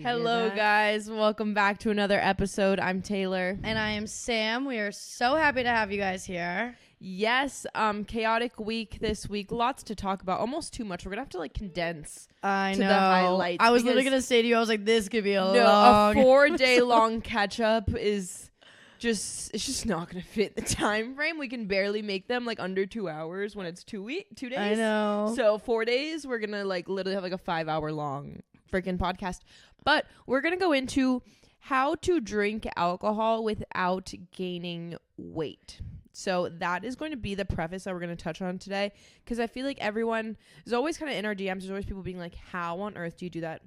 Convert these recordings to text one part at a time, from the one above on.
Hello, guys. Welcome back to another episode. I'm Taylor. And I am Sam. We are so happy to have you guys here. Yes, chaotic week this week. Lots to talk about. Almost too much. We're going to have to, condense I to know. the highlights. I was literally going to say to you, I was like, this could be a long... a 4-day long catch-up is... it's just not gonna fit the time frame. We can barely make them under 2 hours when it's 2 days. I know. So 4 days, we're gonna literally have a 5-hour long freaking podcast. But we're gonna go into how to drink alcohol without gaining weight. So that is going to be the preface that we're going to touch on today, because I feel like everyone is always kind of in our DMs. There's always people being like, how on earth do you do that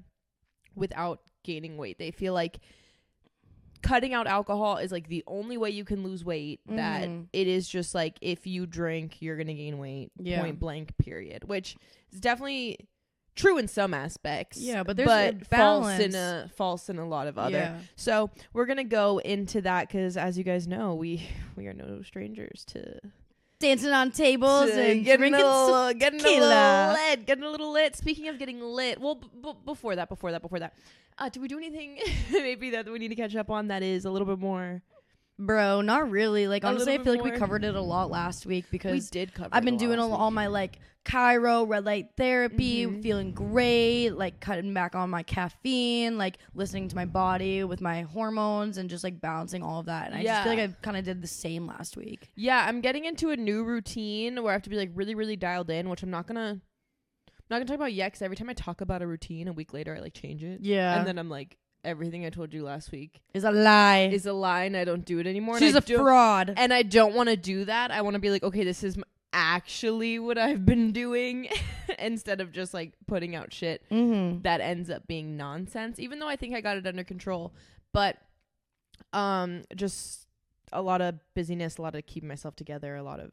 without gaining weight? They feel like cutting out alcohol is the only way you can lose weight, that it is just if you drink, you're going to gain weight, point blank, period, which is definitely true in some aspects. Yeah, but there's a balance. false in a lot of other. Yeah. So we're going to go into that because, as you guys know, we are no strangers to dancing on tables and getting getting a little lit. Speaking of getting lit, well, before that, do we do anything maybe that we need to catch up on that is a little bit more? Bro, not really. Honestly, I feel like we covered it a lot last week because we did cover I've been doing all my Chiro, red light therapy, feeling great, cutting back on my caffeine, listening to my body with my hormones and just balancing all of that. And I just feel like I kind of did the same last week. Yeah, I'm getting into a new routine where I have to be really, really dialed in, which I'm not gonna talk about yet, because every time I talk about a routine, a week later I change it. Yeah. And then I'm everything I told you last week is a lie. And I don't do it anymore. She's a fraud. And I don't want to do that. I want to be okay, this is actually what I've been doing instead of just putting out shit that ends up being nonsense, even though I think I got it under control. But just a lot of busyness, a lot of keeping myself together, a lot of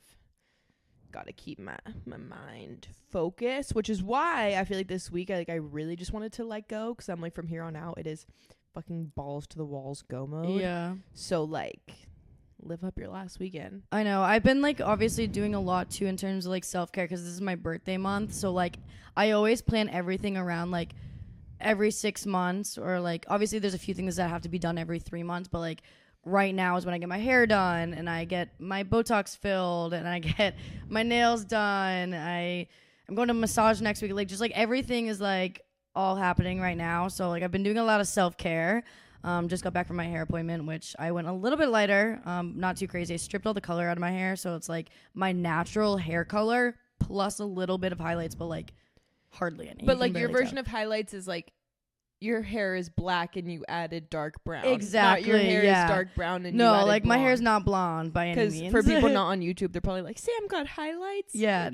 got to keep my mind focused, which is why I feel this week I really just wanted to let go, because I'm from here on out it is fucking balls to the walls go mode. Yeah. So live up your last weekend. I know. I've been obviously doing a lot too in terms of self-care, because this is my birthday month. So I always plan everything around every 6 months, or obviously there's a few things that have to be done every 3 months, but right now is when I get my hair done and I get my Botox filled and I get my nails done. I'm going to massage next week. Just everything is all happening right now. So I've been doing a lot of self-care. Just got back from my hair appointment, which I went a little bit lighter, not too crazy. I stripped all the color out of my hair, so it's my natural hair color plus a little bit of highlights, but hardly any. But your version of highlights is your hair is black and you added dark brown. Exactly. Not your hair is dark brown and you added blonde. My hair is not blonde by any means. Because for people not on YouTube, they're probably Sam got highlights. Yeah,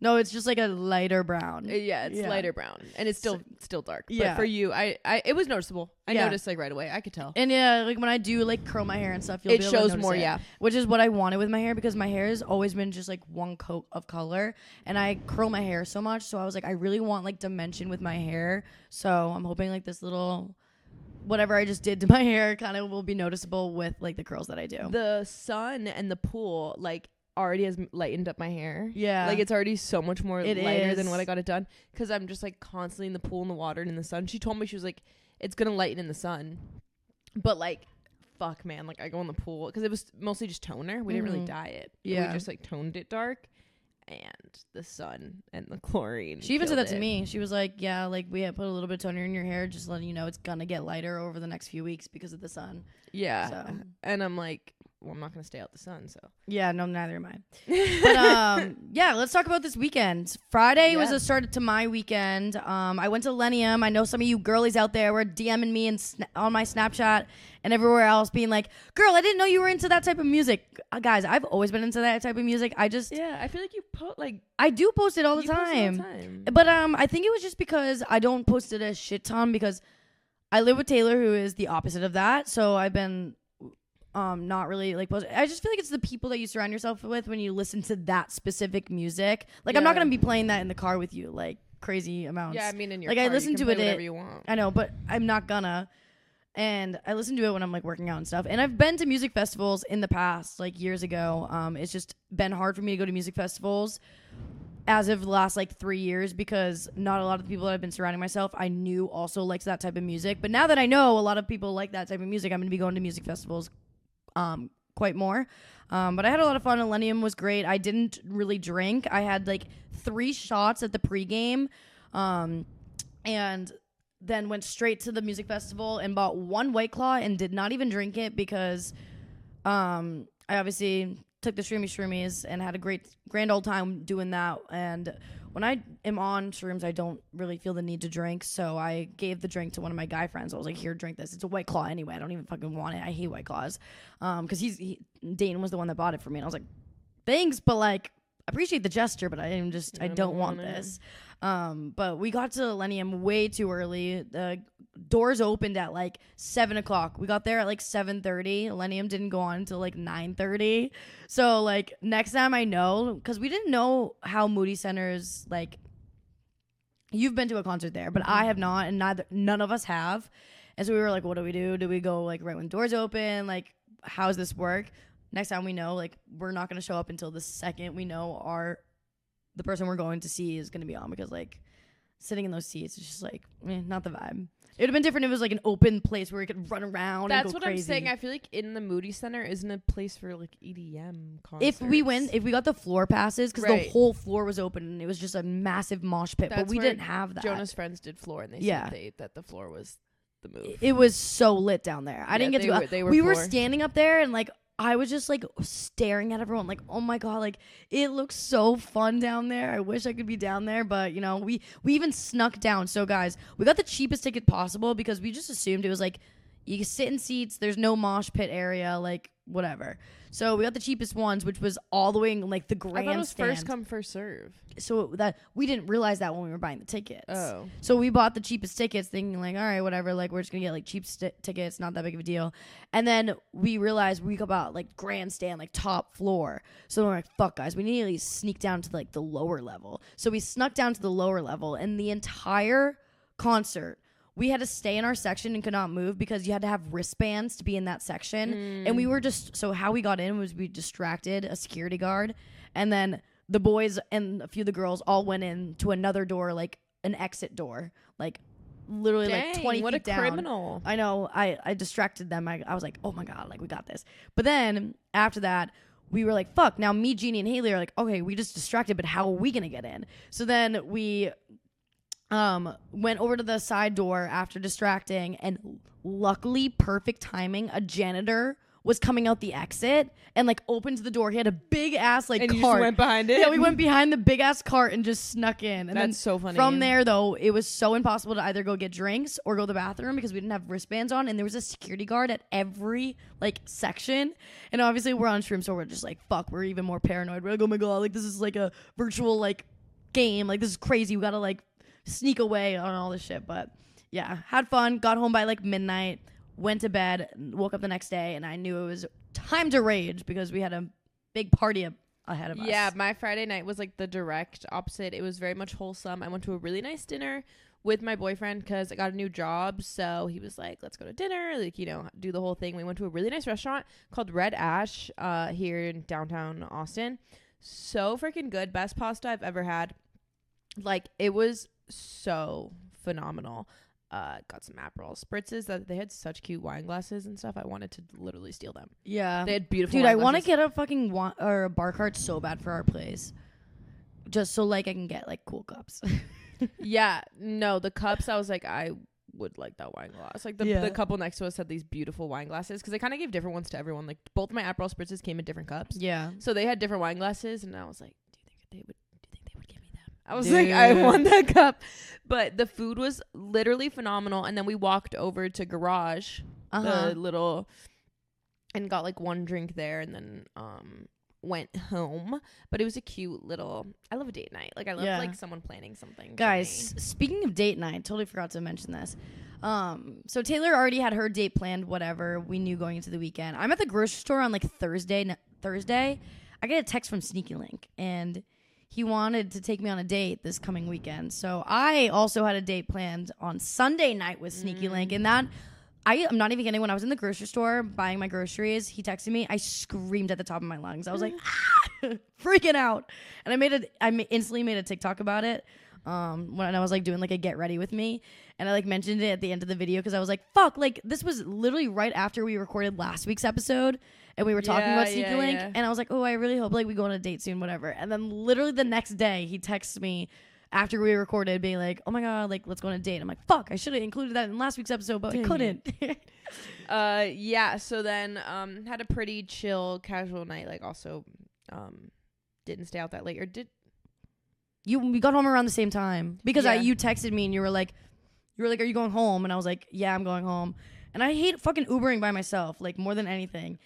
no, it's just a lighter brown. It's lighter brown, and it's still dark. Yeah. But for you, I it was noticeable. I noticed right away. I could tell. And yeah, when I do curl my hair and stuff, it shows more. Yeah, which is what I wanted with my hair, because my hair has always been just one coat of color, and I curl my hair so much. So I was I really want dimension with my hair. So I'm hoping this little whatever I just did to my hair kind of will be noticeable with the curls that I do. The sun and the pool already has lightened up my hair. Yeah. It's already so much more lighter than what I got it done, because I'm just constantly in the pool, in the water, and in the sun. She told me, she was it's gonna lighten in the sun, but fuck, man, I go in the pool, because it was mostly just toner. We didn't really dye it. Yeah. We just toned it dark, and the sun and the chlorine. She even said that to me. She was yeah, we had put a little bit of toner in your hair, just letting you know it's gonna get lighter over the next few weeks because of the sun. Yeah. So. And I'm well, I'm not going to stay out the sun, so. Yeah, no, neither am I. But, yeah, let's talk about this weekend. Friday was a start to my weekend. I went to Lenium. I know some of you girlies out there were DMing me on my Snapchat and everywhere else being girl, I didn't know you were into that type of music. Guys, I've always been into that type of music. I feel you I do post it all the time. But I think it was just because I don't post it a shit ton, because I live with Taylor, who is the opposite of that. So I've been... not really I just feel it's the people that you surround yourself with when you listen to that specific music. I'm not gonna be playing that in the car with you crazy amounts. Yeah, I mean, in your car, I listen to it whatever you want. I know, but I'm not gonna. And I listen to it when I'm working out and stuff. And I've been to music festivals in the past, years ago. It's just been hard for me to go to music festivals as of the last like 3 years, because not a lot of the people that I've been surrounding myself I knew also likes that type of music. But now that I know a lot of people like that type of music, I'm going to be going to music festivals quite more. But I had a lot of fun. Millennium was great. I didn't really drink. I had like 3 shots at the pregame, and then went straight to the music festival and bought 1 White Claw and did not even drink it because I obviously took the shroomies and had a grand old time doing that. And when I am on shrooms, I don't really feel the need to drink. So I gave the drink to one of my guy friends. I was like, here, drink this. It's a White Claw anyway. I don't even fucking want it. I hate White Claws. Because Dayton was the one that bought it for me. And I was like, thanks, but like, appreciate the gesture, but I don't want this. But we got to Millennium way too early. The doors opened at like 7:00. We got there at like 7:30. Millennium didn't go on until like 9:30. So like next time I know, because we didn't know how Moody Center's like. You've been to a concert there, but I have not, and none of us have. And so we were like, what do we do? Do we go like right when doors open? Like, how does this work? Next time we know, like, we're not going to show up until the second we know the person we're going to see is going to be on, because, like, sitting in those seats is just, like, not the vibe. It would have been different if it was, like, an open place where we could run around and go crazy. That's what I'm saying. I feel like in the Moody Center isn't a place for, like, EDM concerts. If we got the floor passes, because the whole floor was open and it was just a massive mosh pit, but we didn't have that. Jonas' friends did floor, and they said that the floor was the move. It was so lit down there. I didn't get to go. We were standing up there and, like, I was just like staring at everyone like, oh my God, like it looks so fun down there. I wish I could be down there, but you know, we even snuck down. So guys, we got the cheapest ticket possible because we just assumed it was like you can sit in seats, there's no mosh pit area, like whatever. So we got the cheapest ones, which was all the way in like the grandstand. I thought it was first come, first serve. So that we didn't realize that when we were buying the tickets. Oh. So we bought the cheapest tickets thinking like, all right, whatever, like we're just gonna get like cheap tickets, not that big of a deal. And then we realized we got like grandstand, like top floor. So we're like, fuck guys, we need to at least sneak down to like the lower level. So we snuck down to the lower level, and the entire concert we had to stay in our section and could not move because you had to have wristbands to be in that section. And we were just, so how we got in was we distracted a security guard. And then the boys and a few of the girls all went in to another door, like an exit door, like literally like 20 feet down. What a criminal. I know. I distracted them. I was like, oh my God, like we got this. But then after that, we were like, fuck, now me, Jeannie, and Haley are like, okay, we just distracted, but how are we going to get in? So then we went over to the side door after distracting, and luckily, perfect timing, a janitor was coming out the exit and like opened the door. He had a big ass like and cart. You just went behind it? Yeah, we went behind the big ass cart and just snuck in. And that's then so funny. From there though, it was so impossible to either go get drinks or go to the bathroom because we didn't have wristbands on, and there was a security guard at every like section. And obviously we're on shrooms, so we're just like, fuck, we're even more paranoid. We're like, oh my God, like this is like a virtual like game. Like this is crazy. We gotta like sneak away on all this shit. But yeah, had fun, got home by like midnight, went to bed, woke up the next day, and I knew it was time to rage because we had a big party ahead of us. Yeah, my Friday night was like the direct opposite. It was very much wholesome. I went to a really nice dinner with my boyfriend because I got a new job, so he was like, let's go to dinner, like, you know, do the whole thing. We went to a really nice restaurant called Red Ash here in downtown Austin. So freaking good. Best pasta I've ever had. Like, it was so phenomenal. Got some Aperol spritzes. That they had such cute wine glasses and stuff. I wanted to literally steal them. Yeah, they had beautiful. Dude, wine I want to glasses. get a fucking or a bar cart so bad for our place, just so like I can get like cool cups. Yeah, no, the cups. I was like, I would like that wine glass. Like the couple next to us had these beautiful wine glasses because they kind of gave different ones to everyone. Like both of my Aperol spritzes came in different cups. Yeah, so they had different wine glasses, and I was like, do you think they would give me them? I was like, I want that cup. But the food was literally phenomenal. And then we walked over to Garage, the little, and got like one drink there, and then went home. But it was a cute little, I love a date night. Like I love like someone planning something. Guys, speaking of date night, totally forgot to mention this. So Taylor already had her date planned, whatever. We knew going into the weekend. I'm at the grocery store on like Thursday. I get a text from Sneaky Link, and he wanted to take me on a date this coming weekend. So I also had a date planned on Sunday night with Sneaky Link, and that I am not even kidding. When I was in the grocery store buying my groceries, he texted me. I screamed at the top of my lungs. I was like, freaking out. And I instantly made a TikTok about it. When I was like doing like a get ready with me, and I like mentioned it at the end of the video because I was like, fuck, like this was literally right after we recorded last week's episode and we were talking about Sneaky Link, and I was like, oh, I really hope like we go on a date soon, whatever. And then literally the next day he texts me after we recorded being like, oh my god, like let's go on a date. I'm like, fuck, I should have included that in last week's episode, but I couldn't. Yeah, so then had a pretty chill casual night, like also didn't stay out that late, or did we got home around the same time because you texted me and you were like, are you going home? And I was like, yeah, I'm going home. And I hate fucking Ubering by myself, like more than anything.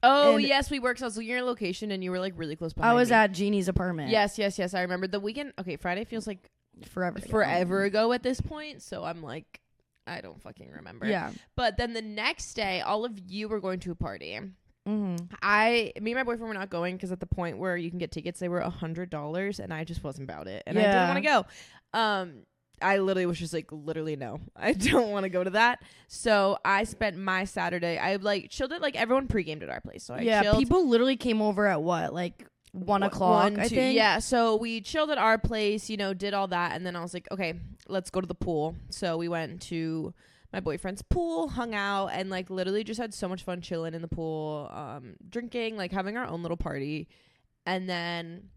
Oh, and yes, we were. Cause I was looking at your location and you were like really close behind I was me. at Jeannie's apartment. Yes. I remember the weekend. Okay, Friday feels like forever ago at this point. So I'm like, I don't fucking remember. Yeah. But then the next day, all of you were going to a party. Mm-hmm. Me and my boyfriend were not going because at the point where you can get tickets, they were $100, and I just wasn't about it, and I didn't want to go. I literally was just like, no, I don't want to go to that. So I spent my Saturday. I like chilled it, like everyone pre-gamed at our place. So I chilled. People literally came over at what, like 1 o'clock, I think. Yeah, so we chilled at our place, did all that, and then I was like, okay, let's go to the pool. So we went to my boyfriend's pool, hung out, and like literally just had so much fun chilling in the pool, drinking, like having our own little party. And then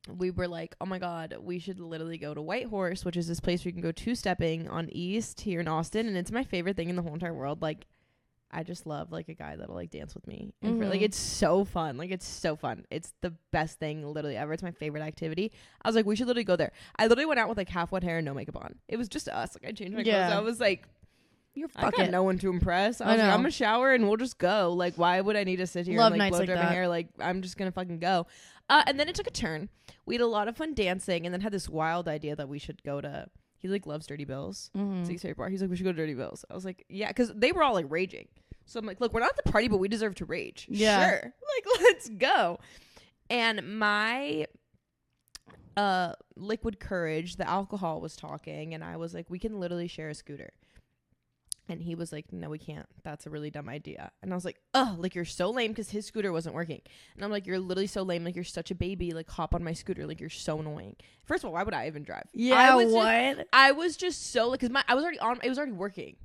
we were like, oh my god, we should literally go to White Horse, which is this place where you can go two-stepping on East here in Austin, and it's my favorite thing in the whole entire world. Like, I just love like a guy that'll like dance with me, and like it's so fun. It's the best thing literally ever. It's my favorite activity. I was like, we should literally go there. I literally went out with like half wet hair and no makeup on. It was just us. Like I changed my clothes. I was like, I got no one to impress. I was like, I'm gonna shower and we'll just go. Like, why would I need to sit here and like blow dry my hair? Like, I'm just gonna fucking go. And then it took a turn. We had a lot of fun dancing, and then had this wild idea that we should go to. He like loves Dirty Bills. It's like favorite bar. He's like, we should go to Dirty Bills. I was like, yeah, because they were all like raging. So I'm like, look, we're not at the party, but we deserve to rage. Yeah. Sure, like let's go. And my liquid courage, the alcohol was talking, and I was like, we can literally share a scooter. And he was like, no, we can't. That's a really dumb idea. And I was like, oh, like you're so lame, because his scooter wasn't working. And I'm like, you're literally so lame. Like you're such a baby. Like hop on my scooter. Like you're so annoying. First of all, why would I even drive? Yeah, I was just so like, because I was already on. It was already working.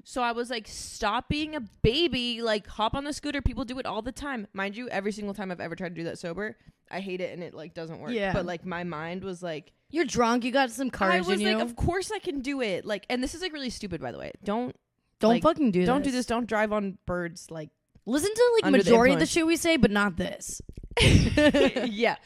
So I was like, stop being a baby. Like hop on the scooter. People do it all the time. Mind you, every single time I've ever tried to do that sober, I hate it and it like doesn't work. Yeah. But like my mind was like, you're drunk. You got some courage. I was like, of course I can do it. Like, and this is like really stupid, by the way. Don't like, fucking do this. Don't do this. Don't drive on birds. Like, listen to like majority of the shit we say, but not this. Yeah.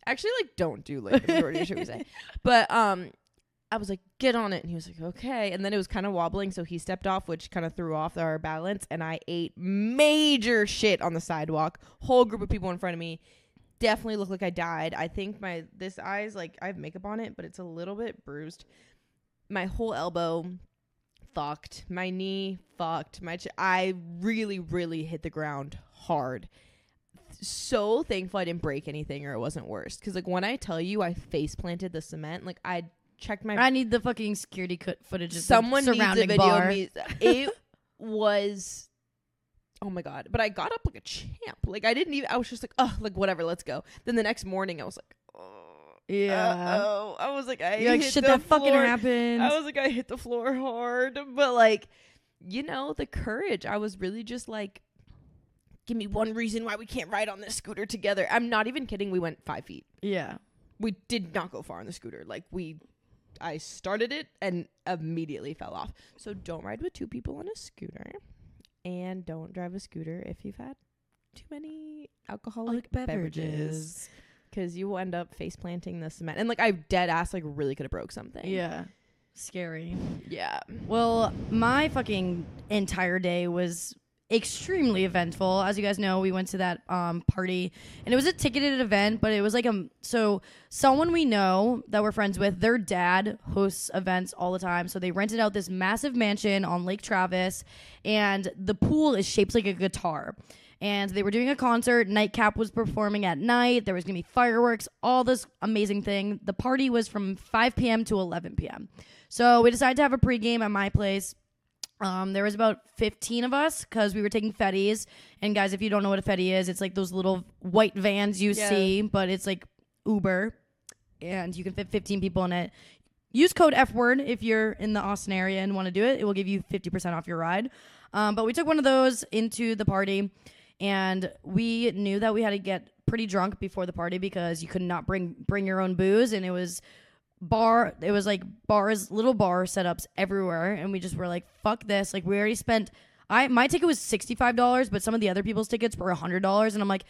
Actually, like, don't do like the majority of the shit we say. But I was like, get on it. And he was like, okay. And then it was kind of wobbling. So he stepped off, which kind of threw off our balance. And I ate major shit on the sidewalk. Whole group of people in front of me. Definitely looked like I died. I think this eye's like, I have makeup on it, but it's a little bit bruised. My whole elbow fucked. My knee fucked. I really, really hit the ground hard. So thankful I didn't break anything or it wasn't worse. Because like when I tell you I face planted the cement, like I checked my. I need the fucking security footage. Someone needs a video of me. It was. Oh my god! But I got up like a champ. Like I didn't even. I was just like, oh, like whatever, let's go. Then the next morning, I was like, oh, yeah. Oh, I was like, shit that fucking happened. I was like, I hit the floor hard, but like, the courage. I was really just like, give me one reason why we can't ride on this scooter together. I'm not even kidding. We went 5 feet. Yeah, we did not go far on the scooter. Like I started it and immediately fell off. So don't ride with two people on a scooter. And don't drive a scooter if you've had too many alcoholic beverages. Because you will end up face planting the cement. And, like, I dead ass, like, really could have broke something. Yeah. Scary. Yeah. Well, my fucking entire day was extremely eventful. As you guys know, we went to that party. And it was a ticketed event, but it was like so someone we know that we're friends with, their dad hosts events all the time. So they rented out this massive mansion on Lake Travis, and the pool is shaped like a guitar. And they were doing a concert. Nightcap was performing at night. There was going to be fireworks, all this amazing thing. The party was from 5 p.m. to 11 p.m. So we decided to have a pregame at my place. There was about 15 of us because we were taking fetties. And guys, if you don't know what a fetty is, it's like those little white vans you see, but it's like Uber, and you can fit 15 people in it. Use code F-word if you're in the Austin area and want to do it. It will give you 50% off your ride. But we took one of those into the party, and we knew that we had to get pretty drunk before the party because you could not bring your own booze, and it was like bars, little bar setups everywhere, and we just were like, fuck this. Like, we already spent, my ticket was $65, but some of the other people's tickets were $100, and I'm like,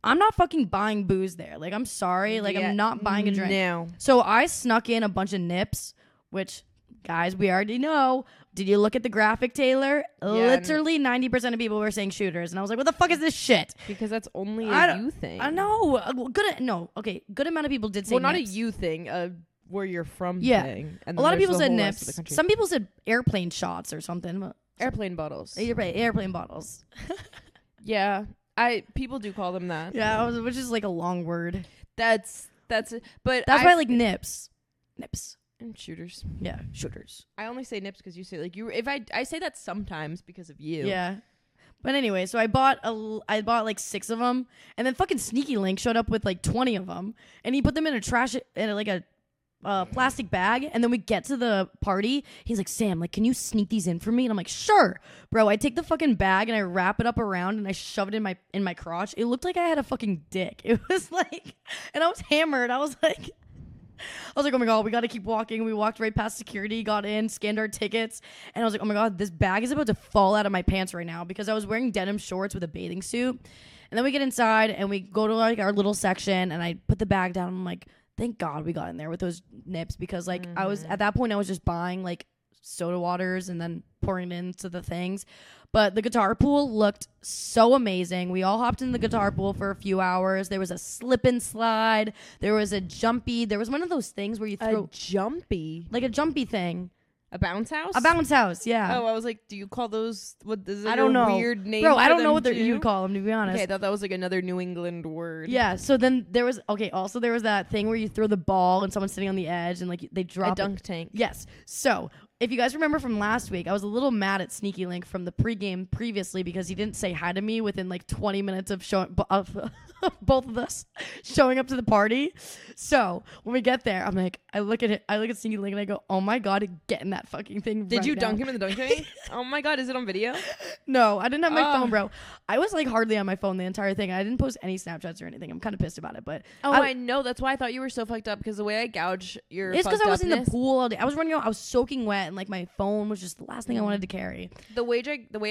I'm not fucking buying booze there. Like, I'm sorry. Like, I'm not buying a drink. No. So I snuck in a bunch of nips, which, guys, we already know. Did you look at the graphic, Taylor? Yeah, literally 90% of people were saying shooters. And I was like, what the fuck is this shit? Because that's only a you thing. I know. Good amount of people did say nips. Not a you thing, where you're from thing. And a lot of people said nips. Some people said airplane shots or something. Airplane bottles. Airplane bottles. Yeah. People do call them that. Yeah, which is like a long word. That's it. But that's why I like nips. Nips. And shooters. Yeah, shooters. I only say nips because you say, like, you. If I say that sometimes because of you. Yeah. But anyway, so I bought like 6 of them, and then fucking Sneaky Link showed up with like 20 of them, and he put them in a plastic bag, and then we get to the party. He's like, Sam, like, can you sneak these in for me? And I'm like, sure, bro. I take the fucking bag and I wrap it up around and I shove it in my crotch. It looked like I had a fucking dick. It was like, and I was hammered. I was like, oh my god, we gotta keep walking. We walked right past security, got in, scanned our tickets, and I was like, oh my god, this bag is about to fall out of my pants right now because I was wearing denim shorts with a bathing suit. And then we get inside and we go to like our little section, and I put the bag down. And I'm like, thank God we got in there with those nips, because like I was at that point, I was just buying like soda waters and then pouring it into the things. But the guitar pool looked so amazing. We all hopped in the guitar pool for a few hours. There was a slip and slide. There was a jumpy. There was one of those things where you throw a jumpy, like a jumpy thing. A bounce house? A bounce house, yeah. Oh, I was like, do you call those, what is it? I don't know. Weird name, bro. I don't know what you call them, to be honest. Okay, I thought that was like another New England word. Yeah. So then there was Also, there was that thing where you throw the ball and someone's sitting on the edge and like they drop a dunk tank. Yes. So if you guys remember from last week, I was a little mad at Sneaky Link from the pregame previously because he didn't say hi to me within like 20 minutes of both of us showing up to the party. So when we get there, I'm like, I look at Sneaky Link and I go, oh my god, get in that fucking thing. Did you dunk him in the dunk tank? Oh my god, is it on video? No, I didn't have my phone, bro. I was like hardly on my phone the entire thing. I didn't post any Snapchats or anything. I'm kind of pissed about it, but I know. That's why I thought you were so fucked up, because the way I gouge your it's because I was in the pool all day. I was running out. I was soaking wet, and like my phone was just the last thing I wanted to carry. The way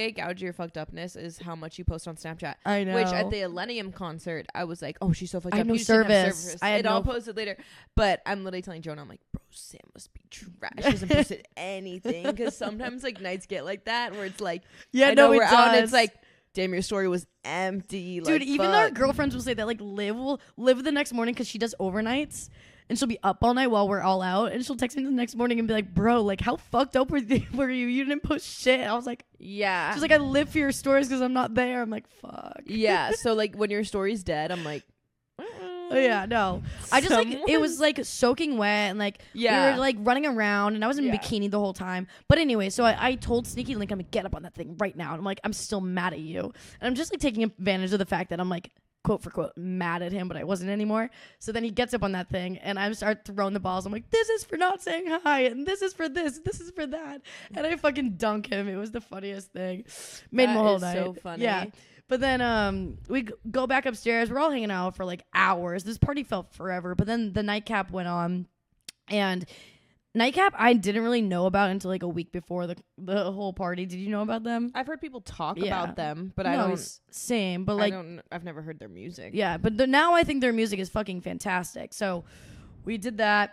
I gouge your fucked upness is how much you post on Snapchat. I know. Which at the Millennium concert, I was like, oh, she's so fucked up. I had no service. I had all posted later, but I'm literally telling Jonah, I'm like, bro, Sam must be trash. She hasn't posted anything, because sometimes like nights get like that where it's like, yeah, no, we're out and it's like, damn, your story was empty. Dude, like, even our girlfriends will say that, like, Liv will live the next morning because she does overnights, and she'll be up all night while we're all out, and she'll text me the next morning and be like, bro, like, how fucked up were you? You didn't post shit. I was like, yeah. She's like, I live for your stories because I'm not there. I'm like, fuck. Yeah, so like when your story's dead, I'm like, oh yeah, no. I just like, it was like soaking wet, and like we were like running around, and I was in a bikini the whole time. But anyway, so I told Sneaky Link, I'm like, get up on that thing right now. And I'm like, I'm still mad at you. And I'm just like taking advantage of the fact that I'm like, quote for quote, mad at him, but I wasn't anymore. So then he gets up on that thing, and I start throwing the balls. I'm like, this is for not saying hi, and this is for this is for that. And I fucking dunk him. It was the funniest thing. Made my whole night. So funny. Yeah. But then we go back upstairs. We're all hanging out for like hours. This party felt forever. But then the nightcap went on. And nightcap I didn't really know about until like a week before the whole party. Did you know about them? I've heard people talk about them, but I don't. Same, but like I've never heard their music. Yeah, but now I think their music is fucking fantastic. So we did that.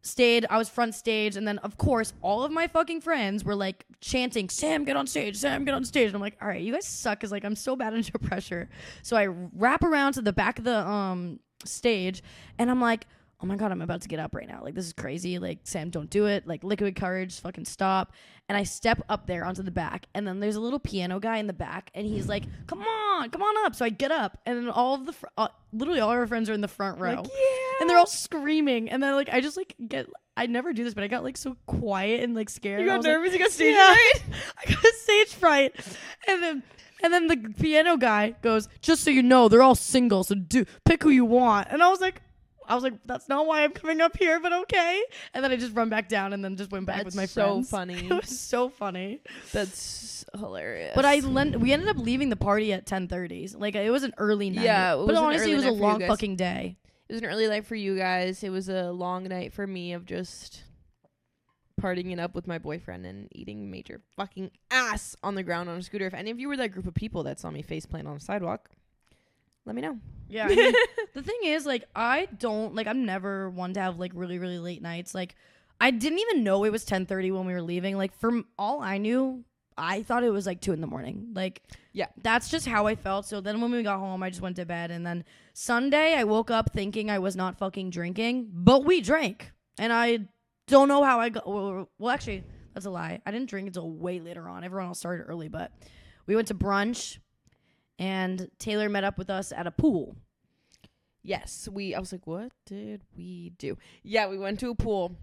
I was front stage, and then of course all of my fucking friends were like chanting, Sam, get on stage, Sam, get on stage. And I'm like, all right, you guys suck, because like I'm so bad under pressure. So I wrap around to the back of the stage, and I'm like, oh my god, I'm about to get up right now. Like, this is crazy. Like, Sam, don't do it. Like, liquid courage, fucking stop. And I step up there onto the back, and then there's a little piano guy in the back, and he's like, come on up. So I get up, and then all of literally all our friends are in the front row. Like, yeah. And they're all screaming, and then like I just like get I never do this, but I got like so quiet and like scared. You got nervous? Like, you got stage fright? I got stage fright. And then the piano guy goes, just so you know, they're all single, so pick who you want. And I was like, that's not why I'm coming up here, but okay. And then I just run back down and then just went back with my friends. So funny. It was so funny. That's hilarious. But we ended up leaving the party at 10:30. Like it was an early night. Yeah, but honestly, it was a long fucking day. It was an early night for you guys. It was a long night for me of just partying it up with my boyfriend and eating major fucking ass on the ground on a scooter. If any of you were that group of people that saw me face plant on a sidewalk, let me know. Yeah, I mean, the thing is, like, I'm never one to have, like, really, really late nights. Like, I didn't even know it was 10:30 when we were leaving. Like, from all I knew, I thought it was, like, 2 a.m. Like, yeah, that's just how I felt. So then when we got home, I just went to bed. And then Sunday, I woke up thinking I was not fucking drinking. But we drank. And I don't know how I got... Well, actually, that's a lie. I didn't drink until way later on. Everyone else started early, but we went to brunch. And Taylor met up with us at a pool. Yes, I was like, what did we do? Yeah, we went to a pool.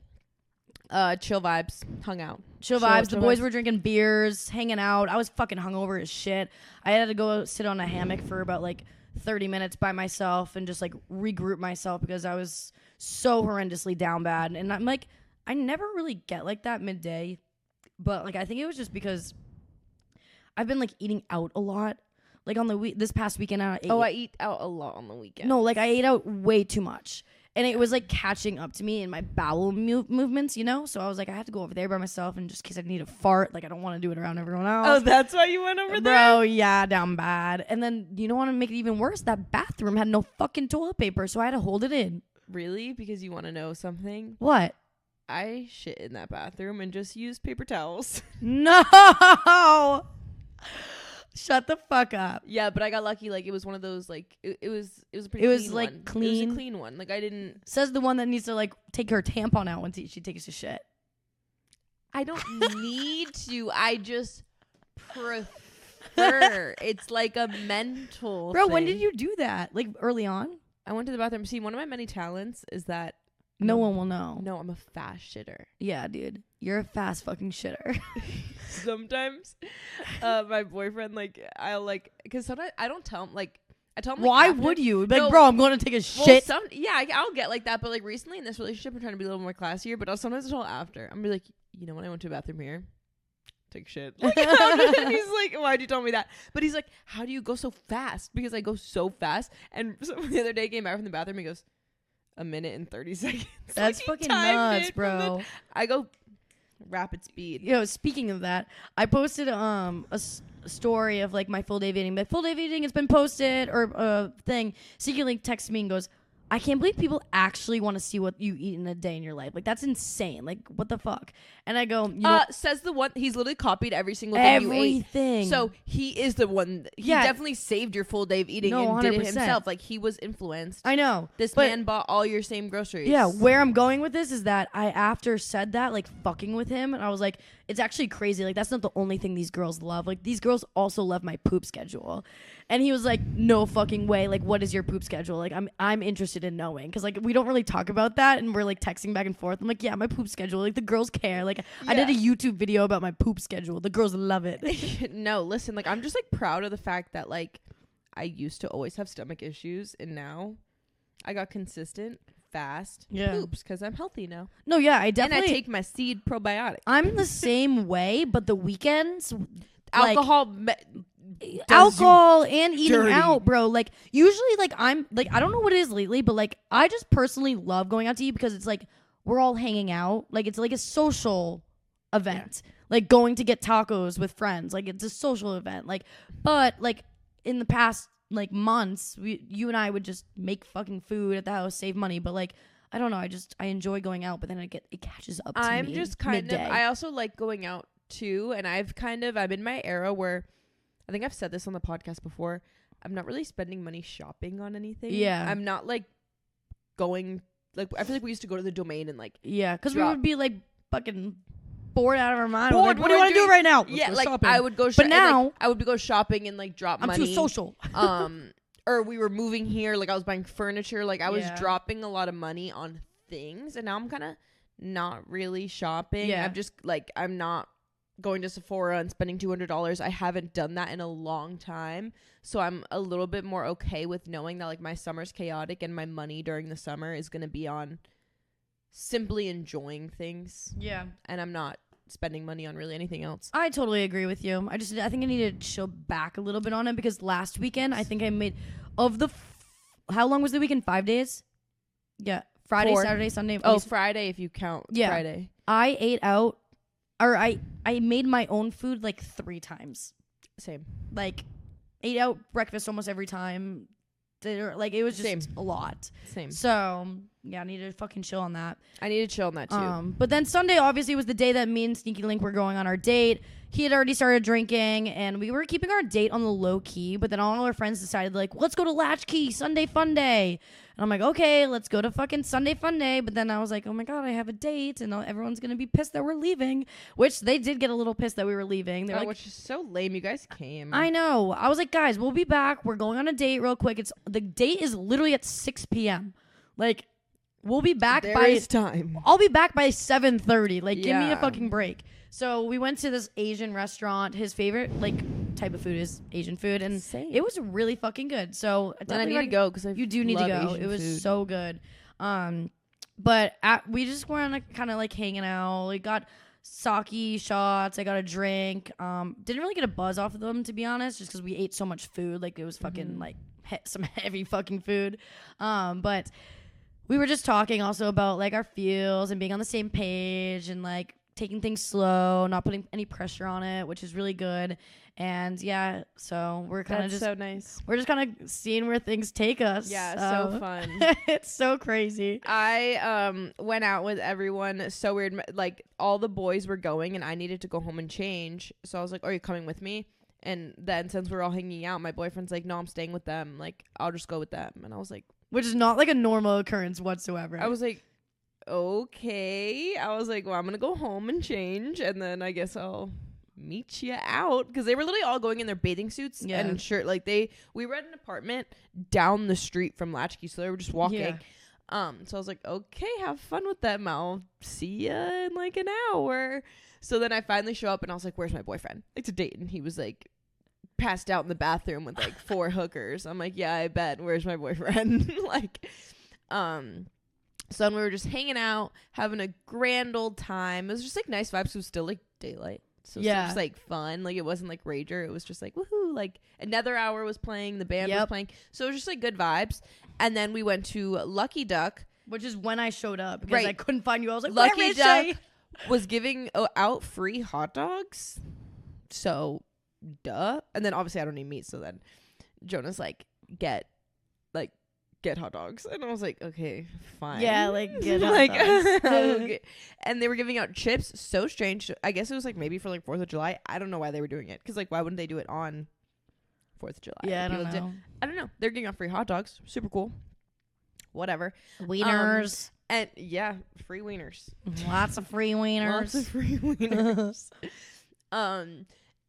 Chill vibes, hung out. Chill vibes. The boys were drinking beers, hanging out. I was fucking hungover as shit. I had to go sit on a hammock for about like 30 minutes by myself and just like regroup myself because I was so horrendously down bad. And I'm like, I never really get like that midday. But like, I think it was just because I've been like eating out a lot. Like on this past weekend, I eat out a lot on the weekend. No, like I ate out way too much. And it was like catching up to me in my bowel movements, you know? So I was like, I have to go over there by myself and just in case I need a fart. Like I don't want to do it around everyone else. Oh, that's why you went over there? Bro, yeah, down bad. And then you don't want to make it even worse. That bathroom had no fucking toilet paper, so I had to hold it in. Really? Because you want to know something? What? I shit in that bathroom and just used paper towels. No! Shut the fuck up. Yeah, but I got lucky. Like it was one of those. Like it was a pretty. It was clean like one. clean. It was a clean one. Like I didn't. Says the one that needs to like take her tampon out when she takes a shit. I don't need to. I just prefer. It's like a mental. Bro, thing. when did you do that? Like early on? I went to the bathroom. See, one of my many talents is that no one will know. No, I'm a fast shitter. Yeah, dude. You're a fast fucking shitter. Sometimes my boyfriend, like, I'll, like, because sometimes I don't tell him, like, I tell him, like, why after, would you? Like, no, bro, I'm going to take a shit. I'll get like that. But, like, recently in this relationship, I'm trying to be a little more classier. But sometimes I'll tell after. I'm be like, you know, when I went to a bathroom here, take shit. Like, and he's like, why'd you tell me that? But he's like, how do you go so fast? Because I go so fast. And so the other day, came back from the bathroom, he goes, 1 minute and 30 seconds. That's like, fucking nuts, bro. I go rapid speed. Yo, speaking of that, I posted a story of like my full day of eating. My full day of eating has been posted, or thing. Seeking Link texts me and goes, I can't believe people actually want to see what you eat in a day in your life. Like, that's insane. Like, what the fuck? And I go, you know, says the one, he's literally copied every single thing you ate. Everything. So he is the one, he definitely saved your full day of eating and 100%. Did it himself. Like, he was influenced. I know. This man bought all your same groceries. Yeah, where I'm going with this is that I, after said that, like, fucking with him, and I was like, it's actually crazy. Like, that's not the only thing these girls love. Like, these girls also love my poop schedule. And he was like, no fucking way. Like, what is your poop schedule? Like, I'm interested in knowing. Because, like, we don't really talk about that. And we're, like, texting back and forth. I'm like, yeah, my poop schedule. Like, the girls care. Like, I did a YouTube video about my poop schedule. The girls love it. No, listen. Like, I'm just, like, proud of the fact that, like, I used to always have stomach issues. And now I got consistent, fast poops. Because I'm healthy now. No, yeah, I definitely. And I take my seed probiotic. I'm the same way. But the weekends. Alcohol and eating dirty. Out, bro. Like, usually, like, I'm like, I don't know what it is lately, but like, I just personally love going out to eat because it's like we're all hanging out. Like, it's like a social event. Like, going to get tacos with friends. Like, it's a social event. Like, but like in the past like months, you and I would just make fucking food at the house, save money. But like, I don't know. I enjoy going out, but then it catches up to me. I'm just kind midday. of. I also like going out too, and I'm in my era where. I think I've said this on the podcast before. I'm not really spending money shopping on anything. Yeah. I'm not like going, like, I feel like we used to go to the Domain and like. Yeah, because we would be like fucking bored out of our mind. Bored, like, what do you want to do right now? Yeah, like shopping. I would go but now like, I would go shopping and like drop money. I'm too social. Or we were moving here, like I was buying furniture. Like I was dropping a lot of money on things. And now I'm kind of not really shopping. Yeah. I'm just like, I'm not going to Sephora and spending $200. I haven't done that in a long time. So I'm a little bit more okay with knowing that like my summer's chaotic and my money during the summer is going to be on simply enjoying things. Yeah. And I'm not spending money on really anything else. I totally agree with you. I think I need to chill back a little bit on it because last weekend I think I made how long was the weekend? 5 days? Yeah. Friday, 4. Saturday, Sunday. Friday if you count Friday. I ate out, or I made my own food like 3 times. Same. Like, ate out breakfast almost every time. Like, it was just Same. a lot. Same. So, yeah, I need to fucking chill on that. I need to chill on that too. But then Sunday obviously was the day that me and Sneaky Link were going on our date. He had already started drinking, and we were keeping our date on the low key. But then all our friends decided, like, let's go to Latchkey, Sunday Fun Day. And I'm like, okay, let's go to fucking Sunday Fun Day. But then I was like, oh my God, I have a date, and everyone's going to be pissed that we're leaving. Which they did get a little pissed that we were leaving. They're like, which is so lame. You guys came. I know. I was like, guys, we'll be back. We're going on a date real quick. The date is literally at 6 p.m. Like, we'll be back time. I'll be back by 7:30. Like, give me a Yeah. fucking break. So we went to this Asian restaurant. His favorite like type of food is Asian food, and Same. it was really fucking good. So Then I need to go because you do need to go. Asian it was food. so good. But we just were kind of like hanging out. We got sake shots. I got a drink. Didn't really get a buzz off of them, to be honest, just because we ate so much food. Like, it was fucking like some heavy fucking food. But we were just talking also about like our feels and being on the same page and like taking things slow, not putting any pressure on it, which is really good. And yeah, so we're kind of just so nice. We're just kind of seeing where things take us. Yeah, so fun. It's so crazy. I went out with everyone. So weird. Like, all the boys were going, and I needed to go home and change. So I was like, "Are you coming with me?" And then since we're all hanging out, my boyfriend's like, "No, I'm staying with them. Like, I'll just go with them." And I was like, Which is not like a normal occurrence whatsoever. I was like, okay. I was like, well, I'm gonna go home and change, and then I guess I'll meet you out, because they were literally all going in their bathing suits and shirt. Like, we were at an apartment down the street from Latchkey, so they were just walking. Yeah. So I was like, okay, have fun with them. I'll see ya in like an hour. So then I finally show up, and I was like, where's my boyfriend? Like, to date, and he was like passed out in the bathroom with like 4 hookers. I'm like, yeah, I bet. Where's my boyfriend? Like, so then we were just hanging out, having a grand old time. It was just like nice vibes. It was still like daylight. So it was just like fun. Like, it wasn't like rager. It was just like, woohoo. Like, another hour was playing. The band was playing. So it was just like good vibes. And then we went to Lucky Duck. Which is when I showed up, because I couldn't find you. I was like, Lucky where is Duck she? was giving out free hot dogs. So, duh. And then obviously I don't need meat. So then Jonah's like, get hot dogs. And I was like, okay, fine. Yeah, like, get hot like, dogs. okay. And they were giving out chips. So strange. I guess it was like maybe for like 4th of July. I don't know why they were doing it. Because like, why wouldn't they do it on 4th of July? Yeah, I don't People know. I don't know. They're giving out free hot dogs. Super cool. Whatever. Wieners. And yeah, free wieners. Lots of free wieners. Lots of free wieners.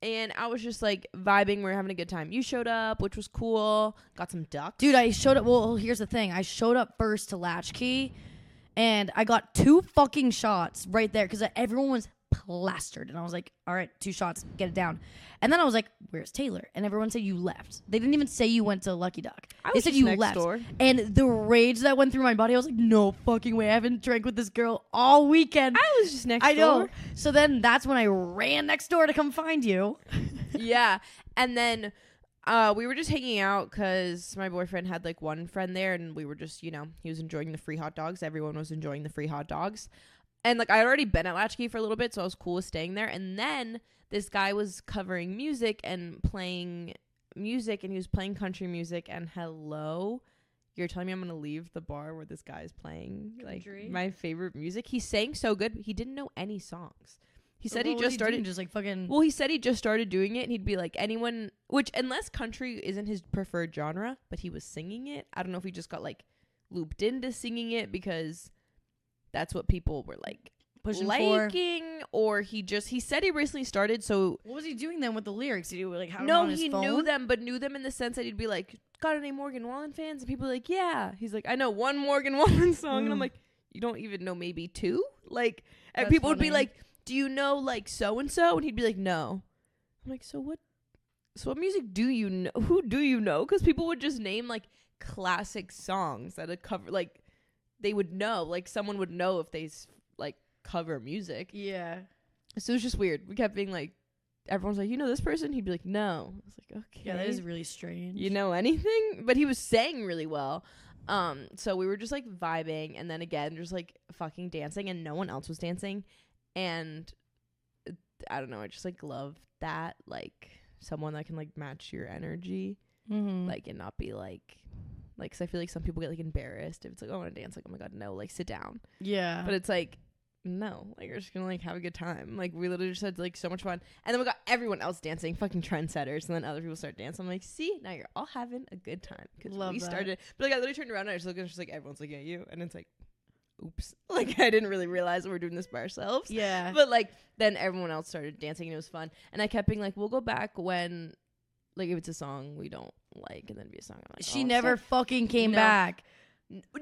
And I was just like vibing. We were having a good time. You showed up, which was cool. Got some ducks. Dude, I showed up. Well, here's the thing. I showed up first to Latchkey, and I got 2 fucking shots right there because everyone was plastered. And I was like, all right, 2 shots, get it down. And then I was like, where's Taylor? And everyone said you left. They didn't even say you went to Lucky Duck. They said you left. Door. And the rage that went through my body, I was like, no fucking way. I haven't drank with this girl all weekend. I was just next door. I know. So then that's when I ran next door to come find you. Yeah. And then we were just hanging out because my boyfriend had like one friend there, and we were just, he was enjoying the free hot dogs. Everyone was enjoying the free hot dogs. And like, I had already been at Latchkey for a little bit, so I was cool with staying there. And then this guy was covering music and playing music, and he was playing country music. And hello, you're telling me I'm gonna leave the bar where this guy is playing country? Like my favorite music? He sang so good, he didn't know any songs. He said he What just was started doing? Just like fucking. Well, he said he just started doing it, and he'd be like, anyone, which unless country isn't his preferred genre, but he was singing it. I don't know if he just got like looped into singing it because that's what people were like pushing liking, or he said he recently started. So what was he doing then with the lyrics? Did he like have them no, on his he phone? knew them, but knew them in the sense that he'd be like, got any Morgan Wallen fans? And people were like, yeah. He's like, I know one Morgan Wallen song, and I'm like, you don't even know maybe 2? Like, and That's people would be funny. like, do you know like so and so? And he'd be like, no. I'm like, so what music do you know? Who do you know? Because people would just name like classic songs that would cover, like they would know, like someone would know if they like cover music. Yeah. So it was just weird. We kept being like, everyone's like, you know this person? He'd be like, no. I was like, okay. Yeah, that is really strange. You know anything? But he was saying really well. So we were just like vibing, and then again just like fucking dancing, and no one else was dancing. And I don't know, I just like love that, like someone that can like match your energy, like, and not be like, cause I feel like some people get like embarrassed if it's like, oh, I want to dance, like, oh my god, no, like sit down. Yeah. But it's like, no, like we're just gonna like have a good time. Like we literally just had like so much fun, and then we got everyone else dancing, fucking trendsetters, and then other people start dancing. I'm like, see, now you're all having a good time because we started. But like I literally turned around and I was looking, just like everyone's looking at you, and it's like, oops, like I didn't really realize that we're doing this by ourselves. Yeah. But like then everyone else started dancing and it was fun, and I kept being like, we'll go back when, like, if it's a song we don't like, and then be a song I'm like, she never fucking came back.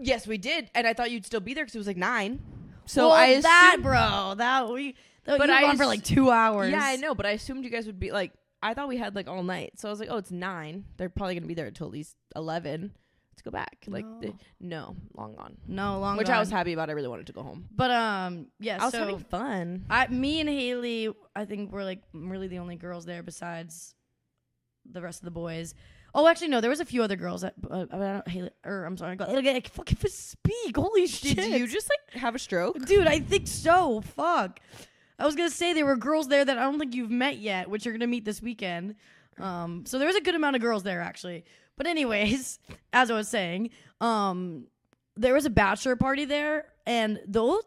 Yes, we did, and I thought you'd still be there because it was like 9. So well, I assumed, but I on for like 2 hours. Yeah, I know, but I assumed you guys would be like, I thought we had like all night. So I was like, oh, it's 9. They're probably gonna be there until at least 11. Let's go back. Like, no, long gone. No, long Which gone. I was happy about. I really wanted to go home. But yeah, I was having fun. Me and Haley, I think we're like really the only girls there besides the rest of the boys. Oh, actually, no. There was a few other girls that. Haley, I'm sorry. I fucking speak. Holy shit! Did you just like have a stroke, dude? I think so. Fuck. I was gonna say there were girls there that I don't think you've met yet, which you're gonna meet this weekend. So there was a good amount of girls there actually. But anyways, as I was saying, there was a bachelor party there, and those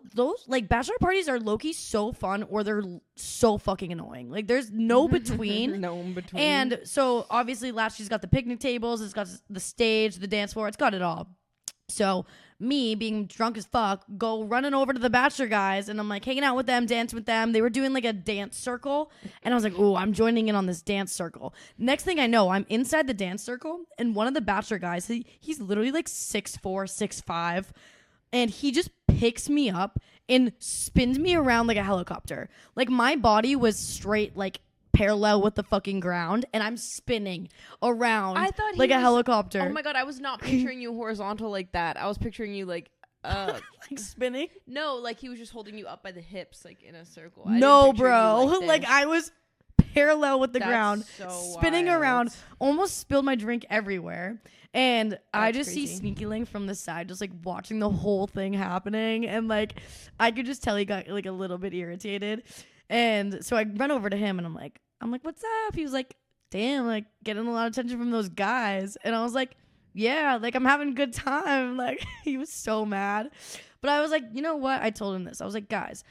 like bachelor parties are low-key so fun, or they're so fucking annoying. Like there's no between. No in between. And so obviously Latchy's got the picnic tables, it's got the stage, the dance floor, it's got it all. So me being drunk as fuck, go running over to the bachelor guys, and I'm like hanging out with them, dancing with them. They were doing like a dance circle, and I was like, "Ooh, I'm joining in on this dance circle." Next thing I know, I'm inside the dance circle, and one of the bachelor guys, he's literally like 6'4", 6'5", and he just picks me up and spins me around like a helicopter. Like my body was straight like parallel with the fucking ground, and I'm spinning around like a helicopter. Oh my god, I was not picturing you horizontal like that. I was picturing you like like spinning. No, like he was just holding you up by the hips, like in a circle. No, bro. Like I was parallel with the ground, so spinning around, almost spilled my drink everywhere. And I just crazy. see Sneaky Link from the side, just like watching the whole thing happening, and like I could just tell he got like a little bit irritated. And so I run over to him and I'm like, what's up? He was like, damn, like getting a lot of attention from those guys. And I was like, yeah, like I'm having a good time. Like he was so mad. But I was like, you know what? I told him this. I was like, guys,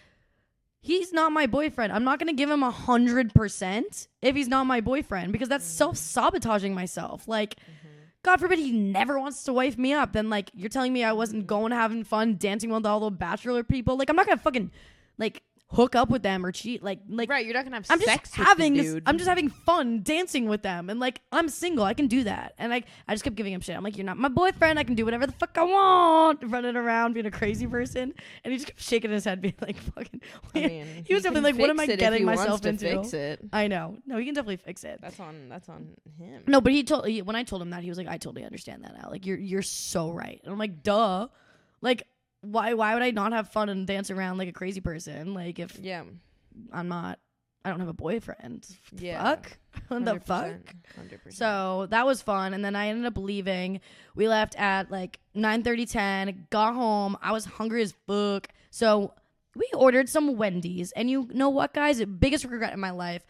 he's not my boyfriend. I'm not going to give him 100% if he's not my boyfriend, because that's self-sabotaging myself. Like, God forbid he never wants to wife me up. Then like you're telling me I wasn't going having fun dancing with all the bachelor people. Like I'm not going to fucking like hook up with them or cheat. Like right, you're not gonna have I'm sex just with having the dude. I'm just having fun dancing with them, and like I'm single, I can do that. And I just kept giving him shit. I'm like, you're not my boyfriend, I can do whatever the fuck I want, running around being a crazy person. And he just kept shaking his head, being like, fucking I mean, he was definitely like, what am I getting myself into? Fix it. I know. No, he can definitely fix it. That's on him. No, but when I told him that, he was like, I totally understand that now. Like you're so right. And I'm like, duh. Like why would I not have fun and dance around like a crazy person? Like if I don't have a boyfriend. Yeah. Fuck. What the fuck? 100%. So that was fun. And then I ended up leaving. We left at like 9:30, 10. Got home. I was hungry as fuck. So we ordered some Wendy's. And you know what, guys? Biggest regret in my life.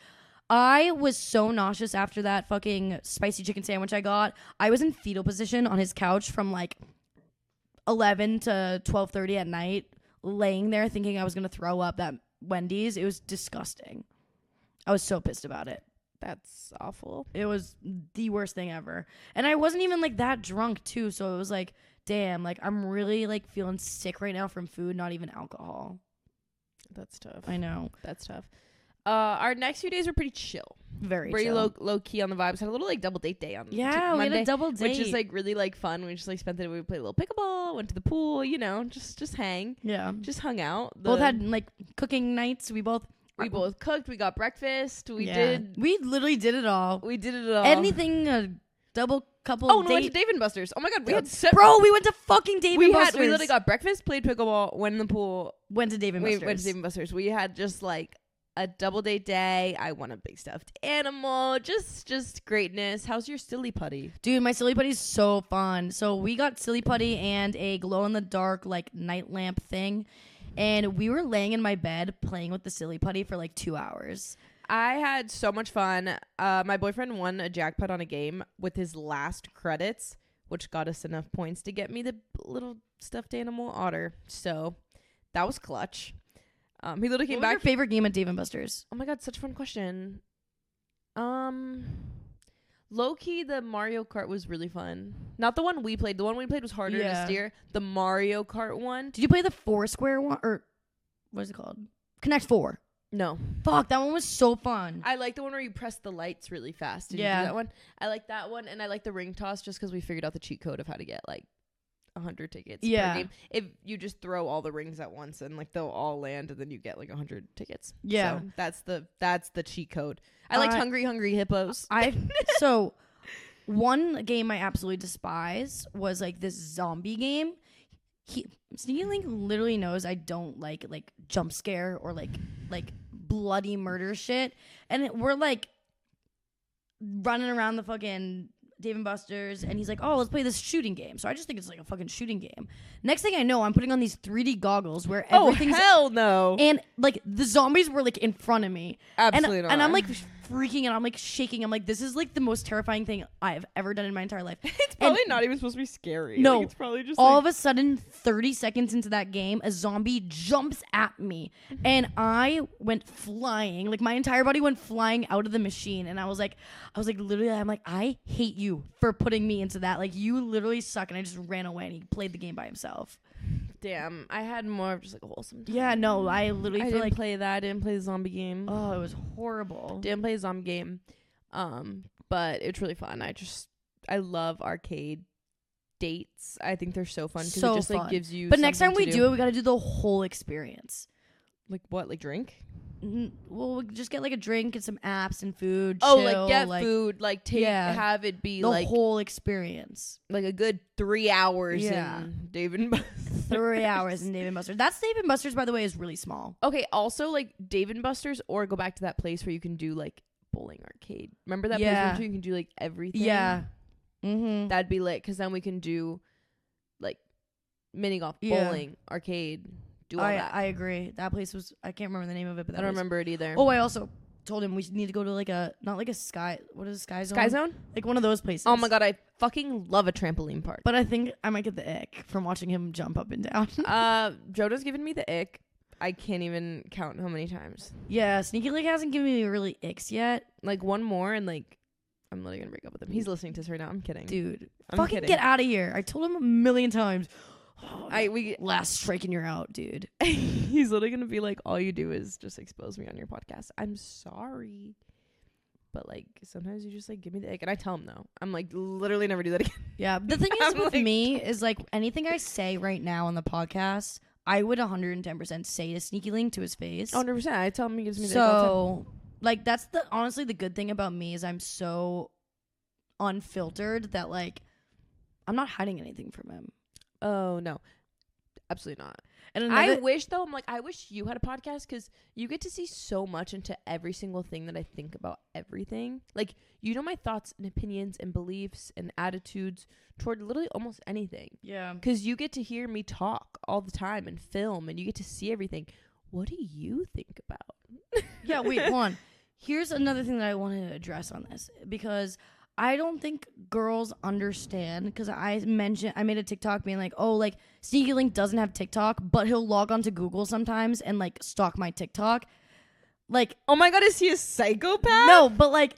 I was so nauseous after that fucking spicy chicken sandwich I got. I was in fetal position on his couch from like 11 to 12:30 at night, laying there thinking I was going to throw up that Wendy's. It was disgusting. I was so pissed about it. That's awful. It was the worst thing ever. And I wasn't even like that drunk too, so it was like, damn, like I'm really like feeling sick right now from food, not even alcohol. That's tough. I know. That's tough. Our next few days were pretty chill. Very pretty chill. low key on the vibes. Had a little like double date day on Yeah, we Monday, had a double date, which is like really like fun. We just like spent the day. We played a little pickleball, went to the pool, you know, just hang, just hung out. Both had like cooking nights. We both cooked. We got breakfast. We literally did it all. We did it all. Anything a double couple. Oh, no, we went to Dave and Buster's. Oh my god, we had bro. We went to fucking Dave and Buster's. We literally got breakfast, played pickleball, went in the pool, went to Dave and Buster's. We had just like a double date day. I want a big stuffed animal. Just greatness. How's your silly putty? Dude, my silly putty's so fun. So we got silly putty and a glow in the dark like night lamp thing. And we were laying in my bed playing with the silly putty for like 2 hours. I had so much fun. My boyfriend won a jackpot on a game with his last credits, which got us enough points to get me the little stuffed animal otter. So that was clutch. He literally came back. What was your favorite game at Dave & Buster's? Oh my god, such a fun question. Low key, the Mario Kart was really fun. Not the one we played. The one we played was harder to steer. The Mario Kart one. Did you play the Foursquare one, or what is it called? Connect 4. No. Fuck, that one was so fun. I like the one where you press the lights really fast. Did you do that one? I like that one, and I like the ring toss just because we figured out the cheat code of how to get like 100 tickets per game. If you just throw all the rings at once and like they'll all land and then you get like 100 tickets. Yeah. So that's the cheat code. I liked Hungry Hippos. So one game I absolutely despise was like this zombie game. Sneaky Link literally knows I don't like jump scare or like bloody murder shit. And we're like running around the fucking Dave & Buster's, and he's like, oh, let's play this shooting game. So I just think it's like a fucking shooting game. Next thing I know, I'm putting on these 3D goggles where everything's... Oh, hell no. And like the zombies were like in front of me. Absolutely not. And I'm like freaking and I'm like shaking. I'm like, this is like the most terrifying thing I've ever done in my entire life. It's probably not even supposed to be scary. No. Like, it's probably just all of a sudden, 30 seconds into that game, a zombie jumps at me. And I went flying. Like my entire body went flying out of the machine. And I was like, literally, I'm like, I hate you for putting me into that. Like, you literally suck. And I just ran away and he played the game by himself. Damn, I had more of just like a wholesome time. Yeah, no, I literally feel like play that. I didn't play the zombie game. Oh, it was horrible. Didn't play the zombie game. But it's really fun. I love arcade dates. I think they're so fun because it just like gives you. But next time we do it, we got to do the whole experience. Like what? Like drink? Well, we'll just get like a drink and some apps and food. Oh, chill, like get food, like have it be the like whole experience, like a good 3 hours in Dave & Buster's. 3 hours in Dave & Buster's. That's Dave & Buster's, by the way, is really small. Okay, also like Dave & Buster's, or go back to that place where you can do like bowling arcade. Remember that place where you can do like everything? Yeah. That'd be lit because then we can do like mini golf, bowling, arcade. I agree. That place was, I can't remember the name of it, but I don't remember it either. Oh, I also told him we need to go to like not like a Sky, what is Sky Zone? Sky Zone? Like one of those places. Oh my god, I fucking love a trampoline park. But I think I might get the ick from watching him jump up and down. Joda's given me the ick. I can't even count how many times. Yeah, Sneaky Link hasn't given me really icks yet. Like one more and like I'm literally gonna break up with him. He's listening to this right now. I'm kidding. Dude, get out of here. I told him 1,000,000 times. We last strike and you're out, dude. He's literally gonna be like, all you do is just expose me on your podcast. I'm sorry, but like sometimes you just like give me the ick, and I tell him no. I'm like, literally never do that again. Yeah, the thing is with me is like anything I say right now on the podcast, I would 110% say to Sneaky Link to his face. 100%. I tell him he gives me the ick. So like that's honestly the good thing about me is I'm so unfiltered that like I'm not hiding anything from him. Oh no, absolutely not. And I wish though, I wish you had a podcast because you get to see so much into every single thing that I think about everything. Like, you know, my thoughts and opinions and beliefs and attitudes toward literally almost anything. Yeah. Because you get to hear me talk all the time and film, and you get to see everything. What do you think about? Yeah, wait, hold on. Here's another thing that I wanted to address on this, because I don't think girls understand, because I made a TikTok being like, oh, like Sneaky Link doesn't have TikTok, but he'll log on to Google sometimes and like stalk my TikTok. Like, oh my god, is he a psychopath? No, but like,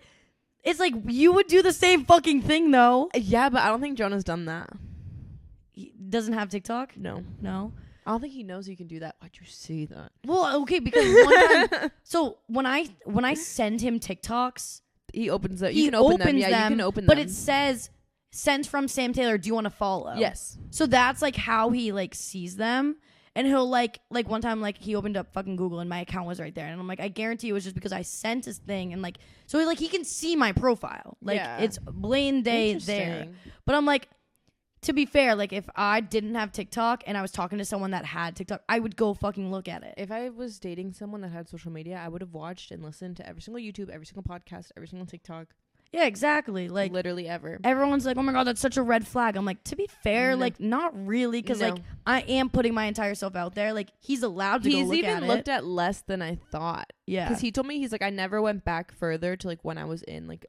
it's like you would do the same fucking thing though. Yeah, but I don't think Jonah's done that. He doesn't have TikTok? No. I don't think he knows you can do that. Why'd you say that? Well, okay, because one time, so when I send him TikToks, he opens them. He You can open them. opens Yeah, you them, can open but them. it says sent from Sam Taylor. Do you want to follow? Yes. So that's like how he like sees them. And he'll like one time like he opened up fucking Google and my account was right there, and I'm like, I guarantee it was just because I sent his thing, and like so like he can see my profile, like it's blatant day there. But I'm like, to be fair, like if I didn't have TikTok and I was talking to someone that had TikTok, I would go fucking look at it. If I was dating someone that had social media, I would have watched and listened to every single YouTube, every single podcast, every single TikTok. Yeah, exactly. Like literally ever. Everyone's like, oh my God, that's such a red flag. I'm like, to be fair, like not really, because like I am putting my entire self out there. Like he's allowed to go look at it. He's even looked at less than I thought. Yeah. Because he told me, he's like, I never went back further to like when I was in like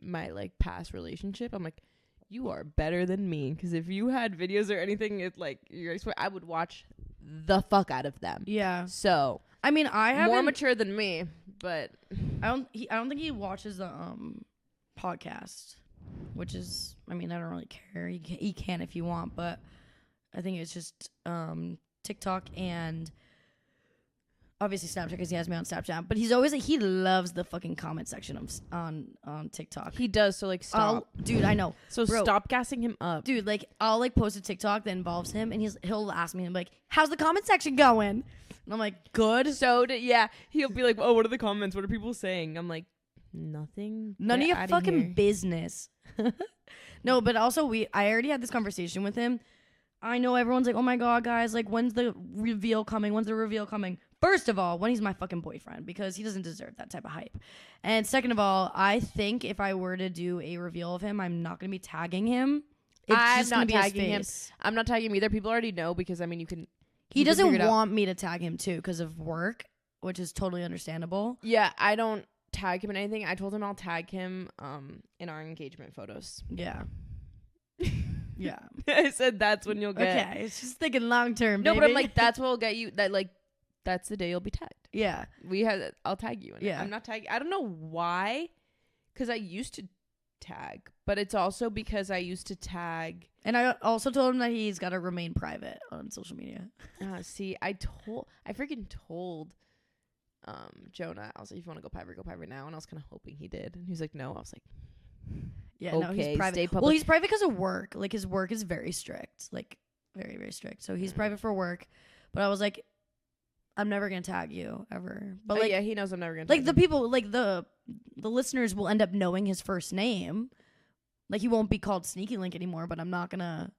my like past relationship. I'm like, you are better than me. Because if you had videos or anything, it's like, I would watch the fuck out of them. Yeah. So. I mean, I have more mature than me, but. I don't think he watches the, podcast, which is, I mean, I don't really care. He can if you want, but I think it's just TikTok and obviously Snapchat, because he has me on Snapchat. But he's always like, he loves the fucking comment section on TikTok. He does. So like, stop, dude. I know. So bro, stop gassing him up, dude. Like I'll like post a TikTok that involves him, and he'll ask me, I'm like, how's the comment section going? And I'm like, good. So yeah, he'll be like, oh, what are the comments? What are people saying? I'm like, nothing. None of your fucking business. No, but also I already had this conversation with him. I know everyone's like, oh my God, guys, like when's the reveal coming? When's the reveal coming? First of all, when he's my fucking boyfriend, because he doesn't deserve that type of hype. And second of all, I think if I were to do a reveal of him, I'm not going to be tagging him. I'm not tagging him. I'm not tagging him either. People already know, because I mean, he doesn't want me to tag him too because of work, which is totally understandable. Yeah, I don't tag him in anything. I told him I'll tag him in our engagement photos. Yeah. Yeah. I said that's when you'll get. Okay, it's just thinking long term. No, but I'm like, that's what will get you. That like, that's the day you'll be tagged. Yeah. I'll tag you in it. I'm not tagging. I don't know why, because I used to tag, but it's also because I used to tag. And I also told him that he's got to remain private on social media. See, I freaking told Jonah, I was like, if you want to go private now, and I was kind of hoping he did, and he was like, no. I was like, yeah, okay, no, he's private. Stay public. Well, he's private because of work. Like his work is very strict, like very, very strict. So he's private for work. But I was like, I'm never gonna tag you ever. But like, yeah, he knows I'm never gonna. Like the people, like the listeners will end up knowing his first name. Like he won't be called Sneaky Link anymore. But I'm not gonna.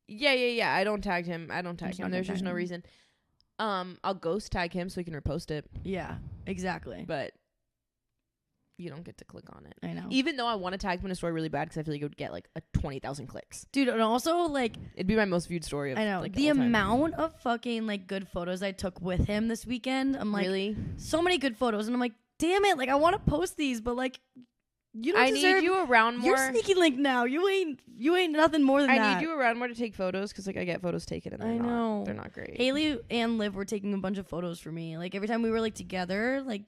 Yeah. I don't tag him. There's just no reason. I'll ghost tag him so he can repost it. Yeah, exactly. But you don't get to click on it. I know. Even though I want to tag him in a story really bad, because I feel like it would get like 20,000 clicks. Dude, and also like it'd be my most viewed story of, I know. Like, the amount of fucking like good photos I took with him this weekend. I'm like, really? So many good photos, and I'm like, damn it, like I want to post these, but like you don't need you around more. You're Sneaky Link now. You ain't nothing more than that. I need you around more to take photos, because like I get photos taken and they're not great. Haley and Liv were taking a bunch of photos for me. Like every time we were like together, like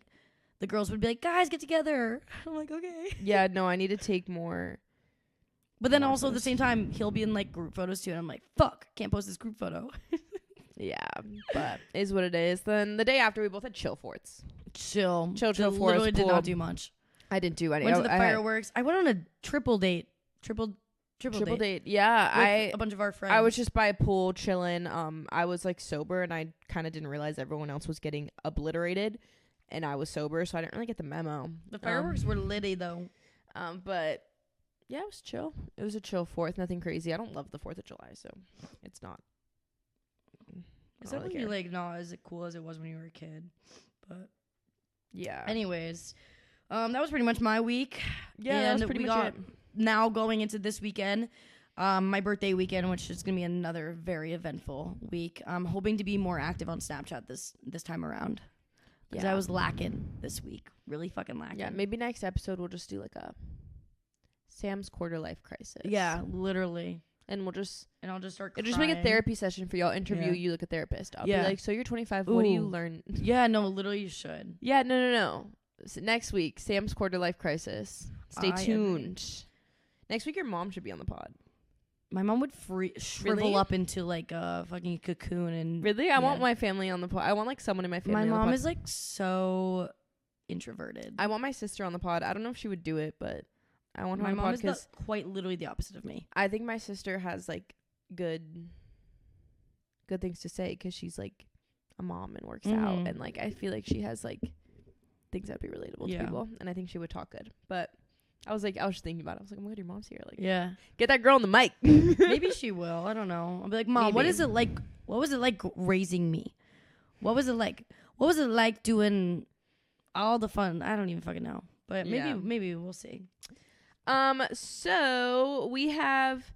the girls would be like, guys, get together. I'm like, okay. Yeah, no, I need to take more. But then also at the same time, he'll be in like group photos too, and I'm like, fuck, can't post this group photo. Yeah, but is what it is. Then the day after, we both had chill forts. Chill forts. Literally did not do much. I didn't do any. Went to the fireworks. I went on a triple date. Triple date. Yeah, with a bunch of our friends. I was just by a pool chilling. I was like sober, and I kind of didn't realize everyone else was getting obliterated, and I was sober, so I didn't really get the memo. The fireworks were litty though. But yeah, it was chill. It was a chill 4th, nothing crazy. I don't love the 4th of July, so it's not. Is that really like not as cool as it was when you were a kid? But yeah. Anyways, that was pretty much my week. Yeah, and that was pretty much it. Now going into this weekend, my birthday weekend, which is gonna be another very eventful week. I'm hoping to be more active on Snapchat this time around, because I was lacking this week, really fucking lacking. Yeah, maybe next episode we'll just do like a Sam's quarter life crisis. Yeah, literally. And I'll just start crying. It'll just make a therapy session for y'all. Interview you like a therapist. I'll be like, so you're 25. What do you learn? Yeah, no, literally you should. Yeah, no. So next week, Sam's quarter life crisis. Stay tuned. Next week, your mom should be on the pod. My mom would shrivel up into like a fucking cocoon and really. I want my family on the pod. I want like someone in my family. My mom is like so introverted. I want my sister on the pod. I don't know if she would do it, but I want her my on the mom pod because quite literally the opposite of me. I think my sister has like good things to say because she's like a mom and works out, and like I feel like she has like things that'd be relatable to people, and I think she would talk good. But I was just thinking about it. I was like, oh my god, your mom's here. Like, get that girl on the mic. Maybe she will. I don't know. I'll be like, Mom, what is it like? What was it like raising me? What was it like? What was it like doing all the fun? I don't even fucking know. But maybe we'll see. So we have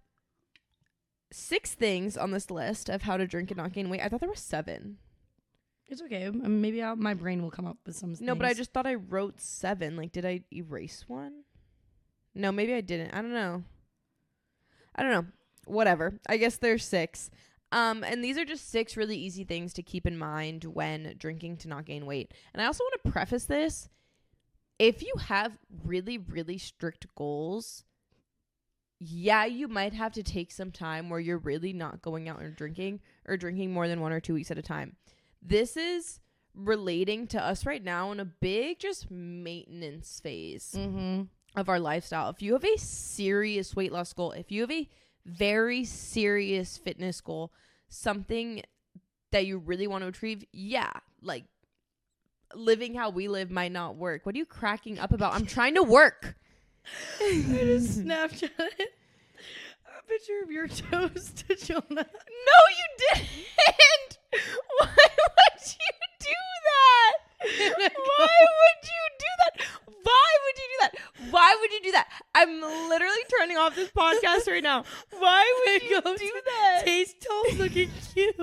6 things on this list of how to drink and not gain weight. I thought there were 7. It's okay. Maybe my brain will come up with some. No, but I just thought I wrote 7. Like, did I erase one? No, maybe I didn't. I don't know. Whatever. I guess there's 6. And these are just 6 really easy things to keep in mind when drinking to not gain weight. And I also want to preface this. If you have really, really strict goals, you might have to take some time where you're really not going out and drinking or drinking more than 1 or 2 weeks at a time. This is relating to us right now in a big just maintenance phase of our lifestyle. If you have a serious weight loss goal, if you have a very serious fitness goal, something that you really want to achieve, like living how we live might not work. What are you cracking up about? I'm trying to work. I just Snapchatted a picture of your toes to Jonah. No, you didn't. Why would you do that? Why would you do that? Why would you do that? I'm literally turning off this podcast right now. Why would you do that? Taste toes looking cute.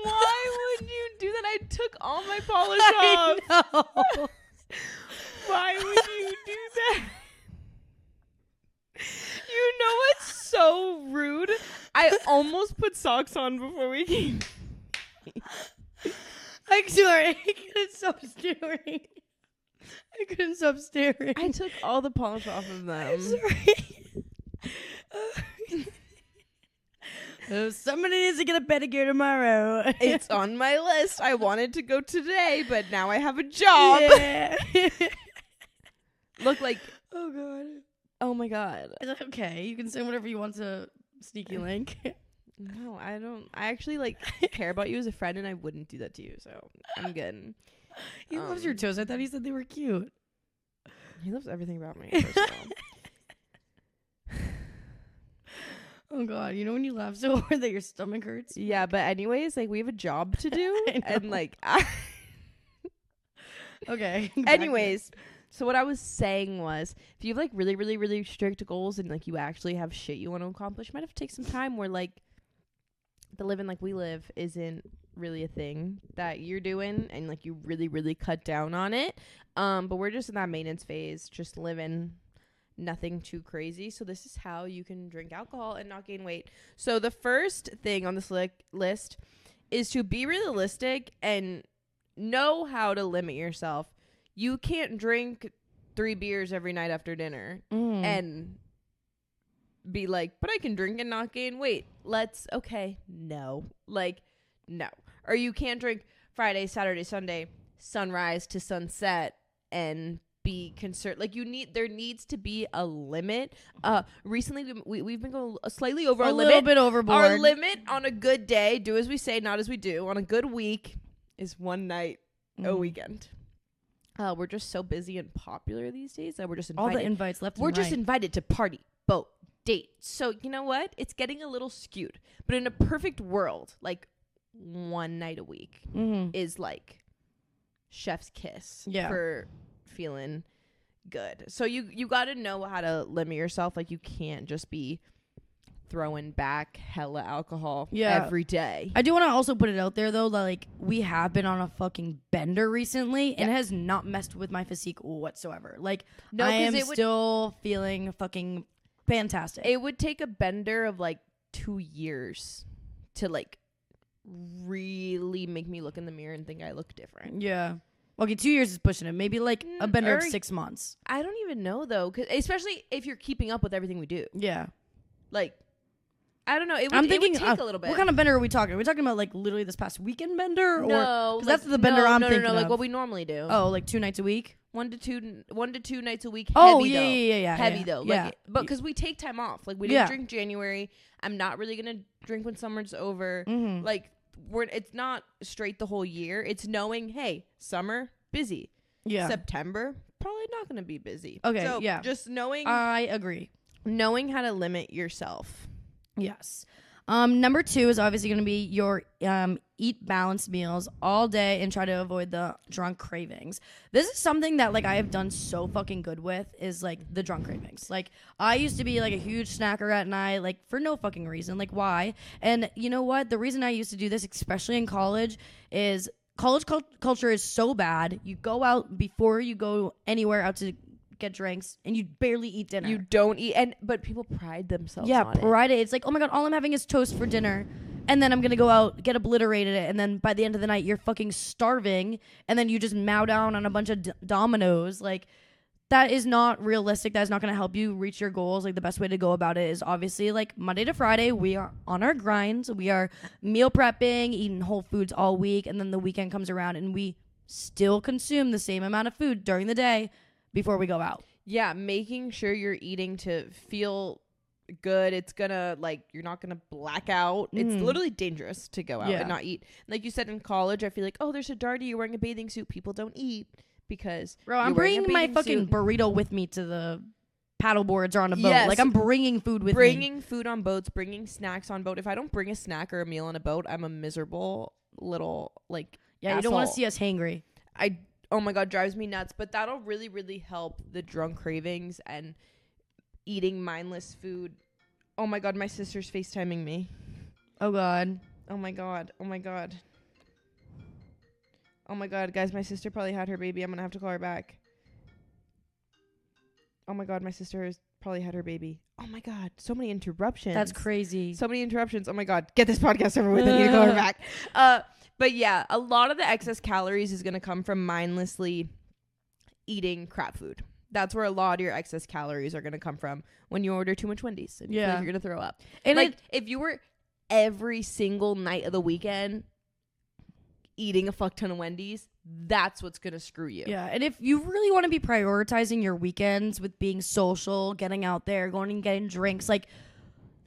Why would you do that? I took all my polish off. I know. Why would you do that? You know what's so rude? I almost put socks on before we came. I'm sorry. I couldn't stop staring. I took all the polish off of them. I'm sorry. Somebody needs to get a pedicure tomorrow. It's on my list. I wanted to go today, but now I have a job. Yeah. Look like... Oh, God. Oh, my God. Okay, you can say whatever you want to Sneaky Link. No, I don't. I actually, like, care about you as a friend, and I wouldn't do that to you, so I'm good. He loves your toes. I thought he said they were cute. He loves everything about me, first of all. Oh, God. You know when you laugh so hard that your stomach hurts? Yeah, but anyways, like, we have a job to do, and, like, Okay. Anyways, so what I was saying was, if you have, like, really, really, really strict goals and, like, you actually have shit you want to accomplish, you might have to take some time where, like, the living like we live isn't really a thing that you're doing, and, like, you really, really cut down on it. But we're just in that maintenance phase, just living nothing too crazy. So this is how you can drink alcohol and not gain weight. So the first thing on this list is to be realistic and know how to limit yourself. You can't drink 3 beers every night after dinner and be like, but I can drink and not gain weight. No. Like, no. Or you can't drink Friday, Saturday, Sunday, sunrise to sunset and be concerned. Like, there needs to be a limit. Recently we've been going slightly over our limit. A little bit overboard. Our limit on a good day, do as we say, not as we do, on a good week is 1 night a weekend. We're just so busy and popular these days that we're just invited. All the invites left. We're just invited to party, boat, date. So you know what? It's getting a little skewed. But in a perfect world, like 1 night a week is like chef's kiss for feeling good. So you got to know how to limit yourself. Like, you can't just be throwing back hella alcohol every day. I do want to also put it out there though that, like, we have been on a fucking bender recently and it has not messed with my physique whatsoever. Like, no, I am still feeling fucking fantastic. It would take a bender of like 2 years to, like, really make me look in the mirror and think I look different. Yeah. Okay, 2 years is pushing it. Maybe like a bender of Or- 6 months. I don't even know though, 'cause especially if you're keeping up with everything we do. Yeah. Like, I don't know. It would, I'm thinking, it would take a little bit. what kind of bender are we talking? Are we talking about like literally this past weekend bender? Or, No, because that's the bender I'm thinking No, of. like what we normally do. Oh, like 2 nights a week? 1 to 2 nights a week. Oh, Heavy yeah, though. yeah. Heavy though. Like, Yeah. but because we take time off. Like we didn't drink January. I'm not really gonna drink when summer's over. Mm-hmm. Like it's not straight the whole year. It's knowing, hey, summer busy. Yeah. September probably not gonna be busy. Okay, So yeah. just knowing I agree. knowing how to limit yourself. Yes. Number 2 is obviously going to be your eat balanced meals all day and try to avoid the drunk cravings. This is something that like I have done so fucking good with is like the drunk cravings. Like I used to be like a huge snacker at night, like for no fucking reason. Like why? And you know what? The reason I used to do this, especially in college, is college culture is so bad. You go out before you go anywhere out to get drinks and you barely eat dinner. You don't eat, but people pride themselves. Yeah, on it. pride it. It's like, oh my god, all I'm having is toast for dinner, and then I'm gonna go out get obliterated, and then by the end of the night you're fucking starving, and then you just mow down on a bunch of Dominoes. Like that is not realistic. That is not gonna help you reach your goals. Like the best way to go about it is obviously like Monday to Friday we are on our grinds. We are meal prepping, eating whole foods all week, and then the weekend comes around and we still consume the same amount of food during the day before we go out. Yeah, making sure you're eating to feel good. It's gonna you're not gonna black out. It's literally dangerous to go out and not eat. Like you said in college, I feel like, oh, there's a darty, you're wearing a bathing suit. People don't eat because Bro, I'm bringing my fucking burrito with me to the paddle boards or on a boat. Yes. Like I'm bringing food with me. Bringing food on boats, bringing snacks on boat. If I don't bring a snack or a meal on a boat, I'm a miserable little you don't want to see us hangry. Oh my god, drives me nuts. But that'll really, really help the drunk cravings and eating mindless food. Oh my god, my sister's FaceTiming me. Oh god. Oh my god. Oh my god. Oh my god, guys, my sister probably had her baby. I'm gonna have to call her back. Oh my god, my sister has probably had her baby. Oh my god, so many interruptions. That's crazy. So many interruptions. Oh my god, get this podcast over with. I need to call her back. But yeah, a lot of the excess calories is gonna come from mindlessly eating crap food. That's where a lot of your excess calories are gonna come from when you order too much Wendy's and you feel like you're gonna throw up. And if you were every single night of the weekend eating a fuck ton of Wendy's, that's what's gonna screw you. Yeah, and if you really want to be prioritizing your weekends with being social, getting out there, going and getting drinks, like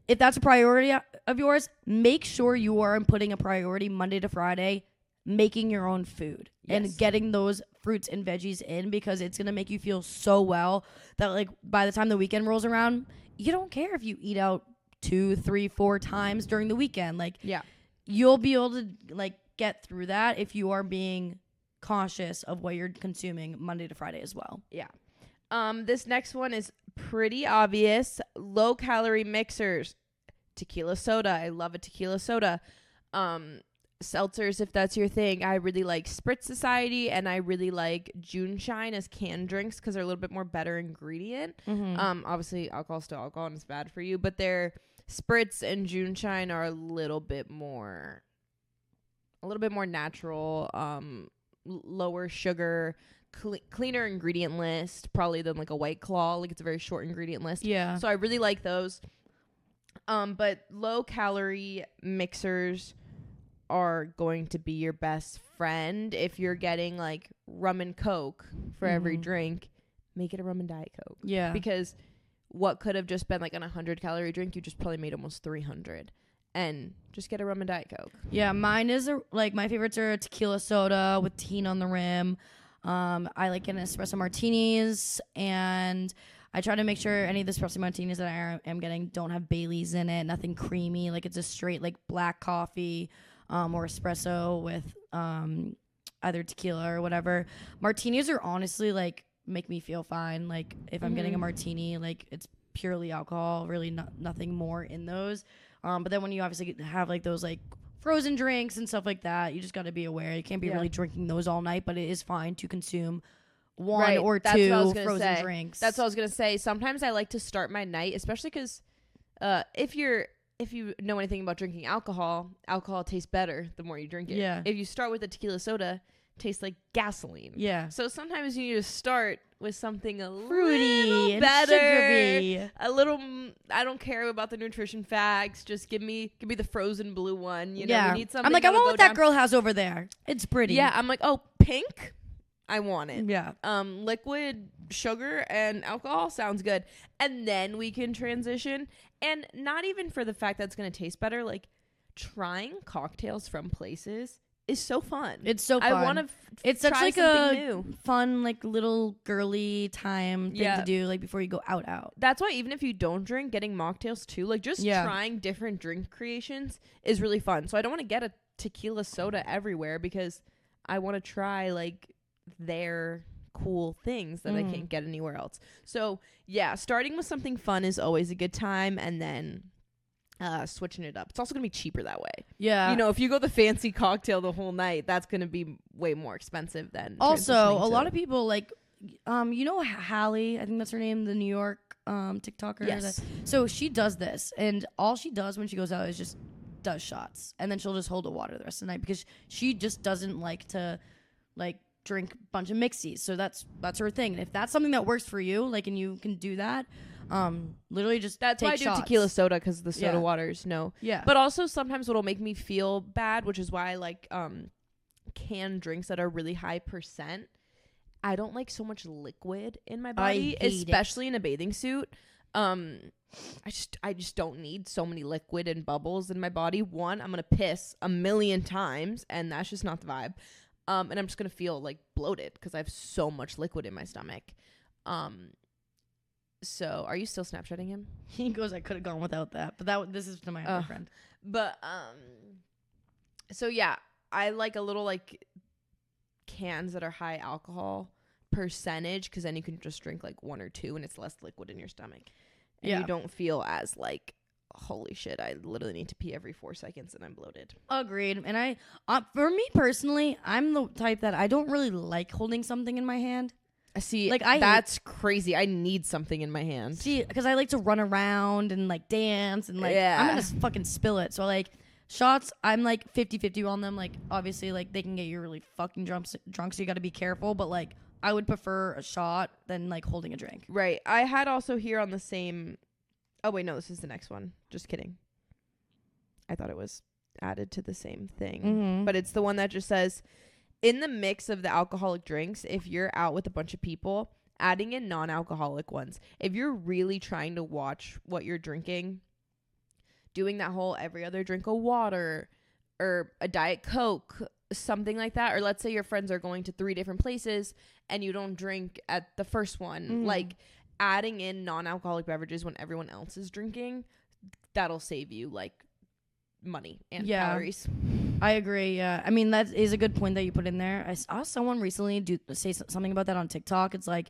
if that's a priority of yours, make sure you are putting a priority Monday to Friday, making your own food and getting those fruits and veggies in, because it's gonna make you feel so well that like by the time the weekend rolls around, you don't care if you eat out 2, 3, 4 times during the weekend. Like you'll be able to like get through that if you are being cautious of what you're consuming Monday to Friday as well. Yeah. This next one is pretty obvious. Low calorie mixers. Tequila soda. I love a tequila soda. Seltzers, if that's your thing. I really like Spritz Society, and I really like June Shine as canned drinks because they're a little bit more better ingredient. Obviously alcohol's still alcohol and it's bad for you, but their Spritz and June Shine are a little bit more natural, lower sugar, cleaner ingredient list probably than like a White Claw. Like it's a very short ingredient list. Yeah. So I really like those. But low calorie mixers are going to be your best friend. If you're getting like rum and Coke for every drink, make it a rum and Diet Coke. Yeah. Because what could have just been like an 100 calorie drink, you just probably made almost 300. And just get a rum and Diet Coke. Yeah, mine is my favorites are a tequila soda with tahini on the rim. I like an espresso martinis, and I try to make sure any of the espresso martinis that I am getting don't have Baileys in it, nothing creamy. Like it's a straight like black coffee or espresso with either tequila or whatever. Martinis are honestly like make me feel fine. Like if I'm getting a martini, like it's purely alcohol, really nothing more in those. But then when you obviously have like those like frozen drinks and stuff like that, you just got to be aware. You can't be really drinking those all night, but it is fine to consume one or two frozen drinks. That's what I was going to say. Sometimes I like to start my night, especially because if you know anything about drinking alcohol tastes better the more you drink it. Yeah. If you start with a tequila soda, tastes like gasoline. Yeah. So sometimes you need to start with something a Fruity little and better, sugary. a little. I don't care about the nutrition facts. Just give me the frozen blue one. You know, we need something. I'm like, I want what that girl has over there. It's pretty. Yeah, I'm like, oh, pink. I want it. Yeah. Liquid sugar and alcohol sounds good, and then we can transition. And not even for the fact that it's gonna taste better. Like trying cocktails from places is so fun. It's so fun. I want to. It's such like a new. fun, like little girly time thing to do, like before you go out. That's why even if you don't drink, getting mocktails too, like just trying different drink creations is really fun. So I don't want to get a tequila soda everywhere because I want to try like their cool things that I can't get anywhere else. So yeah, starting with something fun is always a good time, and then switching it up. It's also gonna be cheaper that way. Yeah. You know, if you go the fancy cocktail the whole night, that's gonna be way more expensive than also a lot of people like you know Hallie, I think that's her name, the New York TikToker. Yes. So she does this, and all she does when she goes out is just does shots, and then she'll just hold a water the rest of the night because she just doesn't like to like drink a bunch of mixies. So that's her thing. And if that's something that works for you, like, and you can do that, literally just that's take why I shots. do tequila soda, because the soda waters yeah. But also sometimes what'll make me feel bad, which is why I like canned drinks that are really high percent. I don't like so much liquid in my body, especially in a bathing suit. I just don't need so many liquid and bubbles in my body. One, I'm gonna piss a million times, and that's just not the vibe. And I'm just gonna feel like bloated because I have so much liquid in my stomach. So are you still Snapchatting him? He goes, I could have gone without that, but this is to my other friend. But so yeah, I like a little like cans that are high alcohol percentage, because then you can just drink like one or two and it's less liquid in your stomach, and you don't feel as like, holy shit, I literally need to pee every 4 seconds and I'm bloated. Agreed. And I for me personally, I'm the type that I don't really like holding something in my hand. See, like that's crazy. I need something in my hand. See, because I like to run around and like dance and like I'm gonna fucking spill it. So like shots, I'm like 50-50 on them. Like obviously, like they can get you really fucking drunk, so you got to be careful. But like I would prefer a shot than like holding a drink. Right. I had also here on the same. Oh wait, no, this is the next one. Just kidding. I thought it was added to the same thing, but it's the one that just says, in the mix of the alcoholic drinks, if you're out with a bunch of people, adding in non-alcoholic ones. If you're really trying to watch what you're drinking, doing that whole every other drink of water or a Diet Coke, something like that. Or let's say your friends are going to 3 different places and you don't drink at the first one. Like adding in non-alcoholic beverages when everyone else is drinking, that'll save you like money and calories. I agree. Yeah, I mean that is a good point that you put in there. I saw someone recently say something about that on TikTok. It's like,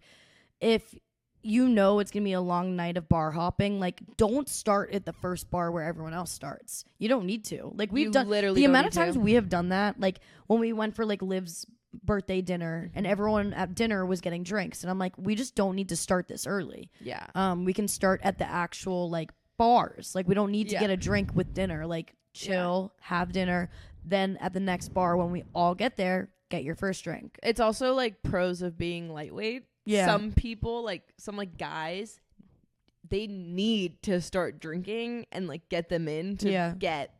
if you know it's gonna be a long night of bar hopping, like don't start at the first bar where everyone else starts. You don't need to. Like we've done literally the amount of times we have done that. Like when we went for like Liv's birthday dinner and everyone at dinner was getting drinks, and I'm like, we just don't need to start this early. Yeah. We can start at the actual like bars. Like we don't need to get a drink with dinner. Like chill, have dinner, then at the next bar when we all get there, get your first drink. It's also like pros of being lightweight. Yeah. Some people, like some like guys, they need to start drinking and like get them in to get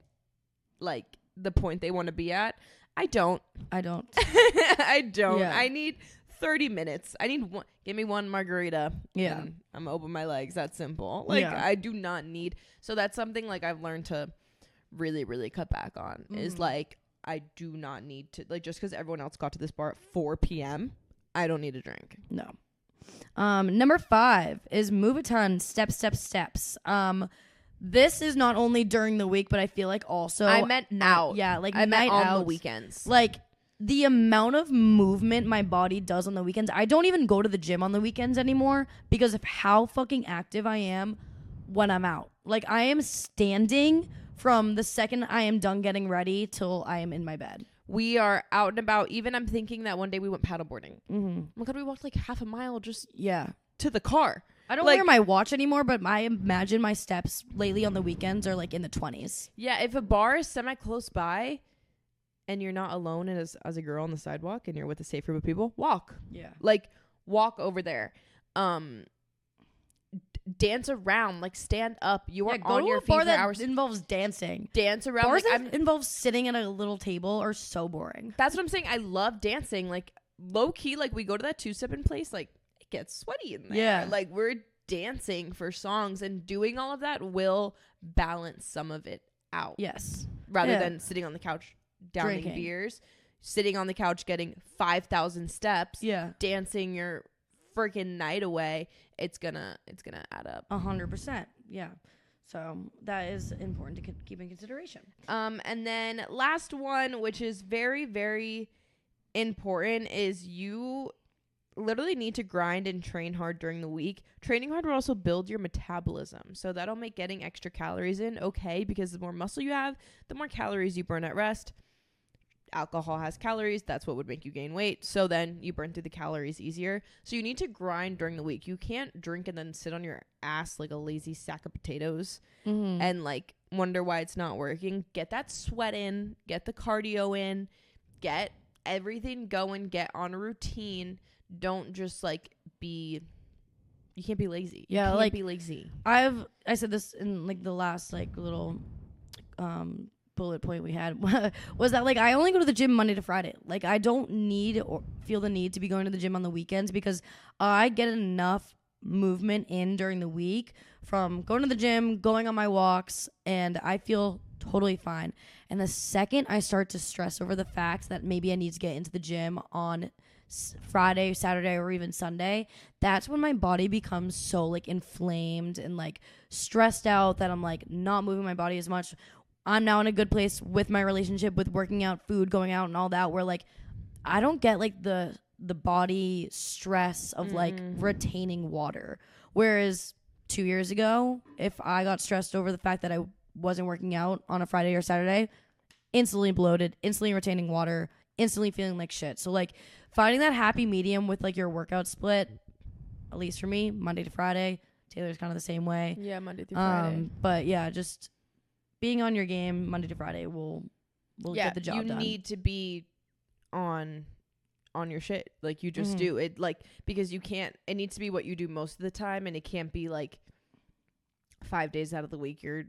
like the point they want to be at. I don't. I don't. Yeah. I need 30 minutes. I need one. Give me one margarita. Yeah. And I'm open my legs. That's simple. Like I do not need. So that's something like I've learned to really, really cut back on is like, I do not need to, like, just because everyone else got to this bar at 4 p.m., I don't need a drink. No. Number 5 is move a ton, steps. This is not only during the week, but I feel like also I meant out. Yeah, like I night meant on outs. the weekends. Like the amount of movement my body does on the weekends. I don't even go to the gym on the weekends anymore because of how fucking active I am when I'm out. Like I am standing from the second I am done getting ready till I am in my bed. We are out and about. Even I'm thinking that one day we went paddleboarding. Oh my God, we walked like half a mile just to the car. I don't wear my watch anymore, but I imagine my steps lately on the weekends are like in the 20s. Yeah, if a bar is semi-close by, and you're not alone as a girl on the sidewalk and you're with a safe group of people, walk. Yeah. Like, walk over there. Dance around, like stand up. You are on your feet for hours. Involves dancing. Dance around. Bars like, that involves sitting at a little table are so boring. That's what I'm saying. I love dancing. Like, low key, like we go to that 2-stepping place, like it gets sweaty in there. Yeah. Like we're dancing for songs, and doing all of that will balance some of it out. Yes. Rather than sitting on the couch downing Drinking. beers, sitting on the couch getting 5,000 steps, Yeah. dancing your freaking night away. It's gonna add up. 100%. Yeah. So that is important to keep in consideration. And then last one, which is very, very important, is you literally need to grind and train hard during the week. Training hard will also build your metabolism. So that'll make getting extra calories in okay, because the more muscle you have, the more calories you burn at rest. Alcohol has calories. That's what would make you gain weight. So then you burn through the calories easier. So you need to grind during the week. You can't drink and then sit on your ass like a lazy sack of potatoes and like wonder why it's not working. Get that sweat in, get the cardio in, get everything going, get on a routine. Don't just like you can't be lazy. Yeah, you can't like be lazy. I said this in like the last like little bullet point we had was that like I only go to the gym Monday to Friday. Like I don't need or feel the need to be going to the gym on the weekends, because I get enough movement in during the week from going to the gym, going on my walks, and I feel totally fine. And the second I start to stress over the fact that maybe I need to get into the gym on Friday, Saturday, or even Sunday, that's when my body becomes so like inflamed and like stressed out that I'm like not moving my body as much. I'm now in a good place with my relationship, with working out, food, going out, and all that, where like I don't get like the body stress of like retaining water. Whereas 2 years ago, if I got stressed over the fact that I wasn't working out on a Friday or Saturday, instantly bloated, instantly retaining water, instantly feeling like shit. So like finding that happy medium with like your workout split, at least for me, Monday to Friday. Taylor's kind of the same way. Yeah, Monday through Friday. But yeah, just being on your game Monday to Friday will get the job done. You need to be on your shit. Like you just do it, like, because you can't, it needs to be what you do most of the time, and it can't be like 5 days out of the week you're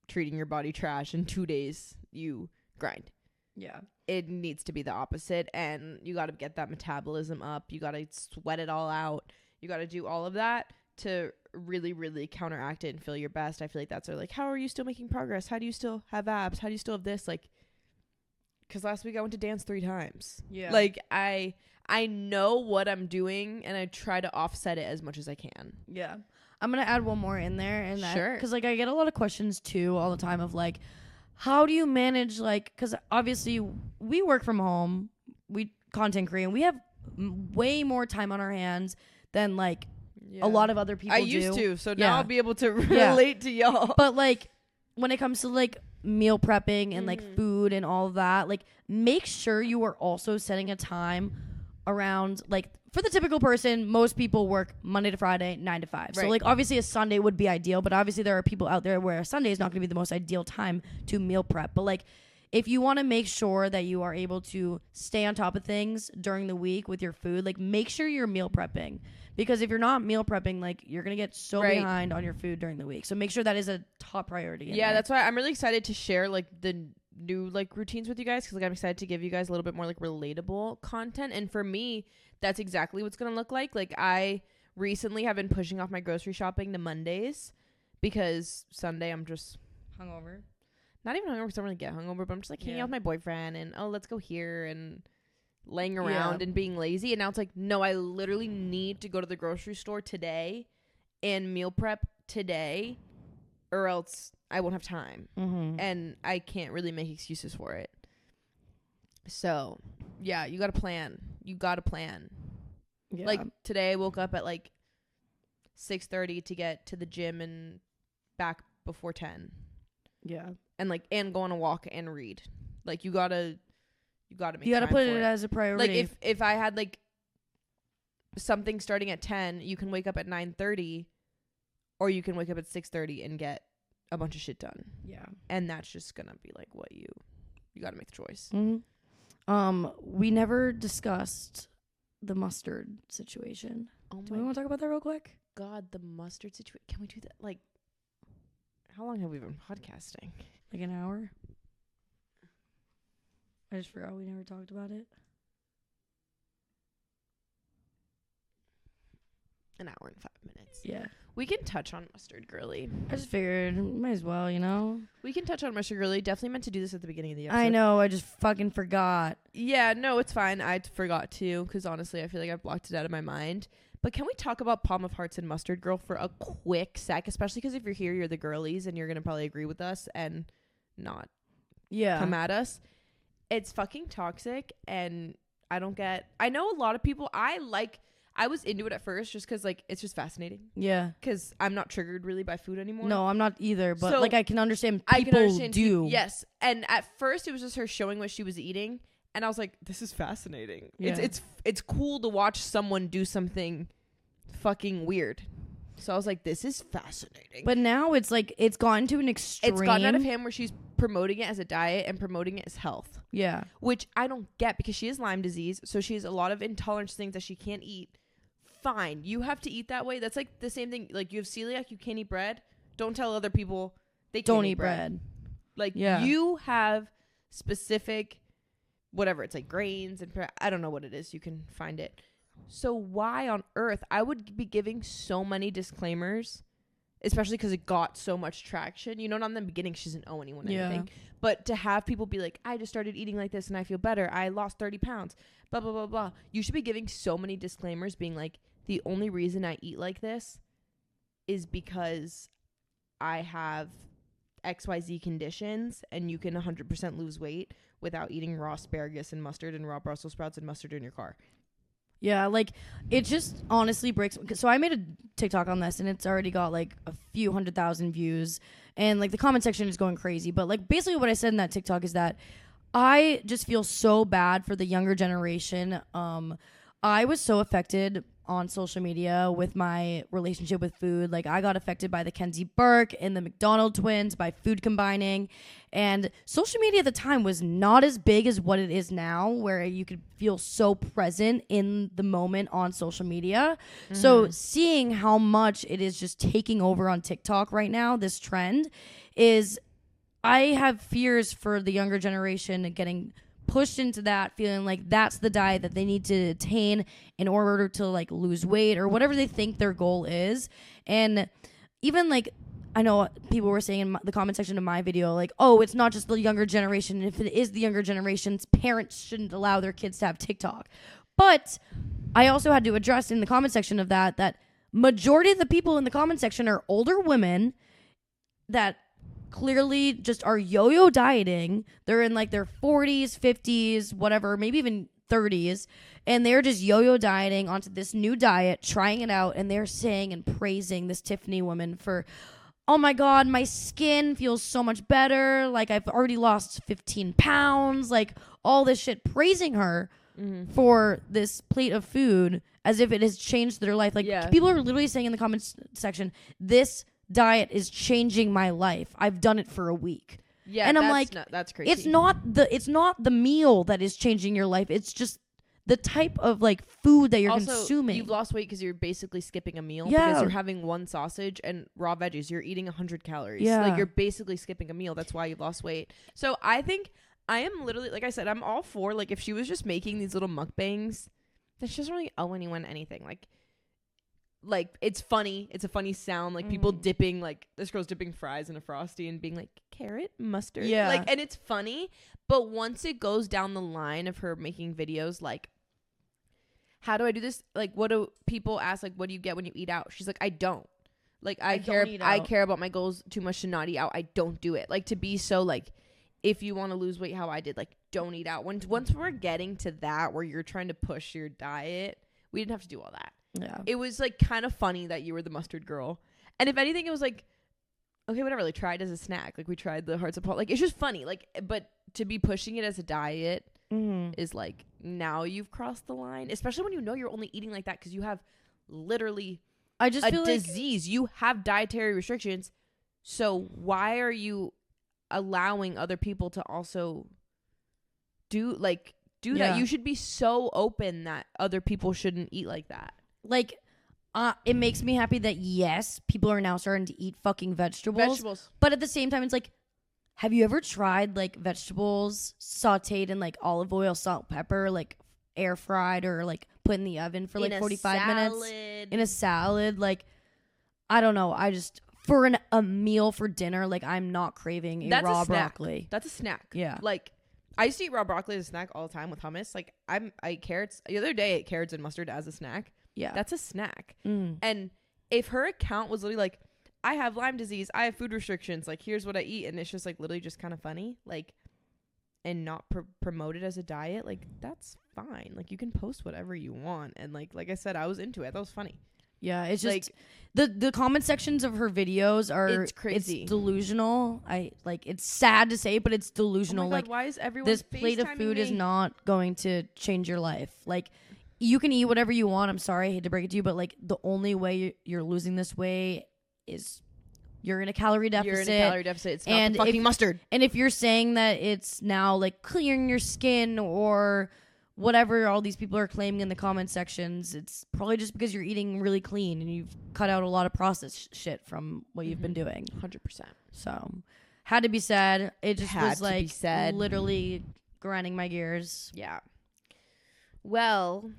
treating your body trash and 2 days you grind. Yeah. It needs to be the opposite, and you got to get that metabolism up. You got to sweat it all out. You got to do all of that to really, really counteract it and feel your best. I feel like that's like, how are you still making progress? How do you still have abs? How do you still have this? Like, because last week I went to dance 3 times. Yeah. Like, I know what I'm doing, and I try to offset it as much as I can. Yeah. I'm going to add one more in there. And that, sure. Because, like, I get a lot of questions, too, all the time of, like, how do you manage, like, because obviously we work from home. We content create, and we have way more time on our hands than, like, a lot of other people do. I used to, so now I'll be able to relate to y'all. But, like, when it comes to, like, meal prepping and, like, food and all of that, like, make sure you are also setting a time around, like, for the typical person, most people work Monday to Friday, 9 to 5. Right. So, like, obviously a Sunday would be ideal, but obviously there are people out there where a Sunday is not going to be the most ideal time to meal prep. But, like, if you want to make sure that you are able to stay on top of things during the week with your food, like, make sure you're meal prepping. Because if you're not meal prepping, like, you're going to get so behind on your food during the week. So make sure that is a top priority. Yeah, that's why I'm really excited to share, like, the new, like, routines with you guys. Because, like, I'm excited to give you guys a little bit more, like, relatable content. And for me, that's exactly what's going to look like. Like, I recently have been pushing off my grocery shopping to Mondays. Because Sunday I'm just hungover. Not even hungover because I don't really get hungover. But I'm just, like, hanging out with my boyfriend. And, oh, let's go here. And laying around and being lazy. And now it's like, no, I literally need to go to the grocery store today and meal prep today, or else I won't have time. And I can't really make excuses for it. So yeah, you gotta plan. Like today I woke up at like 6:30 to get to the gym and back before 10. And go on a walk and read. Like you gotta put it as a priority. Like if I had like something starting at 10, you can wake up at 9:30, or you can wake up at 6:30 and get a bunch of shit done. Yeah. And that's just gonna be like what you You got to make the choice. We never discussed the mustard situation. Do we want to talk about that real quick? God, the mustard situation. Can we do that? Like, how long have we been podcasting? Like an hour? I just forgot we never talked about it. An hour and 5 minutes. Yeah. We can touch on mustard girly. I just figured, might as well, you know? We can touch on mustard girly. Definitely meant to do this at the beginning of the episode. I know, I just fucking forgot. Yeah, no, it's fine. I forgot too, because honestly, I feel like I've blocked it out of my mind. But can we talk about Palm of Hearts and Mustard Girl for a quick sec? Especially because if you're here, you're the girlies, and you're going to probably agree with us and not come at us. It's fucking toxic, and I know a lot of people, I was into it at first just because, like, it's just fascinating. Yeah. Because I'm not triggered really by food anymore. No, I'm not either. But, like, I can understand people do. Yes. And at first, it was just her showing what she was eating. And I was like, this is fascinating. Yeah. It's cool to watch someone do something fucking weird. So I was like, this is fascinating. But now it's like, it's gotten to an extreme. It's gotten out of hand where she's promoting it as a diet and promoting it as health. Yeah. Which I don't get because she has Lyme disease. So she has a lot of intolerance things that she can't eat. Fine. You have to eat that way. That's like the same thing. Like, you have celiac, you can't eat bread. Don't tell other people they can't eat bread. Like, you have specific, whatever. It's like grains and I don't know what it is. You can find it. So why on earth? I would be giving so many disclaimers, especially because it got so much traction. You know, not in the beginning, she doesn't owe anyone anything. But to have people be like, I just started eating like this and I feel better. I lost 30 pounds. Blah, blah, blah, blah. You should be giving so many disclaimers being like, the only reason I eat like this is because I have XYZ conditions and you can 100% lose weight without eating raw asparagus and mustard and raw Brussels sprouts and mustard in your car. Yeah, like, it just honestly breaks. So I made a TikTok on this and it's already got like a few 100,000 views and like the comment section is going crazy. But like basically what I said in that TikTok is that I just feel so bad for the younger generation. I was so affected on social media with my relationship with food. Like, I got affected by the Kenzie Burke and the McDonald twins by food combining. And social media at the time was not as big as what it is now, where you could feel so present in the moment on social media. Mm-hmm. So seeing how much it is just taking over on TikTok right now, this trend, is I have fears for the younger generation getting pushed into that, feeling like that's the diet that they need to attain in order to like lose weight or whatever they think their goal is. And even like, I know people were saying in the comment section of my video, like, oh, it's not just the younger generation. If it is the younger generation's, parents shouldn't allow their kids to have TikTok. But I also had to address in the comment section of that majority of the people in the comment section are older women that clearly just are yo-yo dieting. They're in like their 40s, 50s, whatever, maybe even 30s, and they're just yo-yo dieting onto this new diet, trying it out, and they're saying and praising this Tiffany woman for, oh my god, my skin feels so much better, like I've already lost 15 pounds, like all this shit, praising her for this plate of food as if it has changed their life. Like, people are literally saying in the comments section, this diet is changing my life. I've done it for a week. Yeah, and I'm like, that's crazy. It's not the meal that is changing your life. It's just the type of like food that you're consuming. You've lost weight because you're basically skipping a meal because you're having one sausage and raw veggies. You're eating 100 calories. Yeah, like you're basically skipping a meal. That's why you've lost weight. So I think I am literally, like I said, I'm all for, like, if she was just making these little mukbangs, then she doesn't really owe anyone anything. Like, it's funny. It's a funny sound. Like, people dipping, like, this girl's dipping fries in a Frosty and being like, carrot, mustard. Yeah. Like, and it's funny. But once it goes down the line of her making videos, like, how do I do this? Like, what do people ask? Like, what do you get when you eat out? She's like, I don't. Like, I care about my goals too much to not eat out. I don't do it. Like, to be so, like, if you want to lose weight how I did, like, don't eat out. Once we're getting to that where you're trying to push your diet, we didn't have to do all that. Yeah. It was like kind of funny that you were the mustard girl. And if anything, it was like, okay, whatever, like, try it as a snack. Like, we tried the hearts of Paul. Like, it's just funny. Like, but to be pushing it as a diet is like, now you've crossed the line, especially when you know you're only eating like that because you have literally a disease. You have dietary restrictions. So why are you allowing other people to also do that. You should be so open that other people shouldn't eat like that. Like, it makes me happy that, yes, people are now starting to eat fucking vegetables. But at the same time, it's like, have you ever tried, like, vegetables sauteed in, like, olive oil, salt, pepper, like, air fried or, like, put in the oven for, like, 45 minutes? In a salad. Like, I don't know. I just, for a meal for dinner, like, I'm not craving a raw broccoli. That's a snack. Yeah. Like, I used to eat raw broccoli as a snack all the time with hummus. Like, I ate carrots. The other day, I ate carrots and mustard as a snack. Yeah. That's a snack. And if her account was literally like, I have Lyme disease, I have food restrictions, like, here's what I eat, and it's just, like, literally just kind of funny, like, and not promote it as a diet, like, that's fine. Like, you can post whatever you want. And, like I said, I was into it. That was funny. Yeah, it's just, like, the comment sections of her videos are, it's crazy. It's delusional. It's sad to say, but it's delusional. Oh my God, like, why is everyone this plate of food is not going to change your life. Like, you can eat whatever you want. I'm sorry, I hate to break it to you, but, like, the only way you're losing this weight is you're in a calorie deficit. It's not the fucking mustard. And if you're saying that it's now, like, clearing your skin or whatever all these people are claiming in the comment sections, it's probably just because you're eating really clean and you've cut out a lot of processed shit from what you've been doing. 100%. So, had to be said. It just was, like, said. literally grinding my gears. Yeah. Well,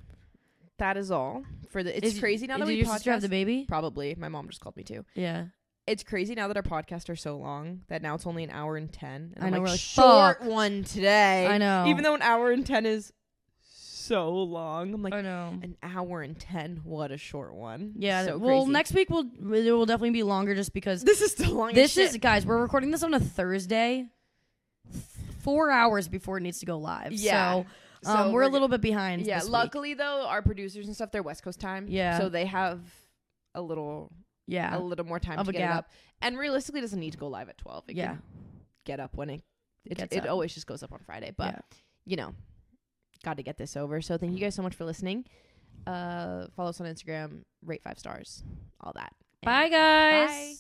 that is all for the. It's crazy now that we did your sister have the baby? Probably. My mom just called me too. Yeah. It's crazy now that our podcasts are so long that now it's only an hour and 10. And I know, I'm we're like, short fuck. one today. I know. Even though an hour and 10 is so long. I'm like, I know. an hour and 10. What a short one. Yeah. So well, crazy. next week it will definitely be longer just because this is still long. This is, guys, we're recording this on a Thursday, 4 hours before it needs to go live. Yeah. So we're a little bit behind. Yeah. this week. Luckily, though, our producers and stuff, they're West Coast time. Yeah. So they have a little more time of to a get gap. it up. And realistically, it doesn't need to go live at 12. It can get up when it always just goes up on Friday. But, you know, got to get this over. So thank you guys so much for listening. Follow us on Instagram, rate 5 stars, all that. Bye, guys. Bye.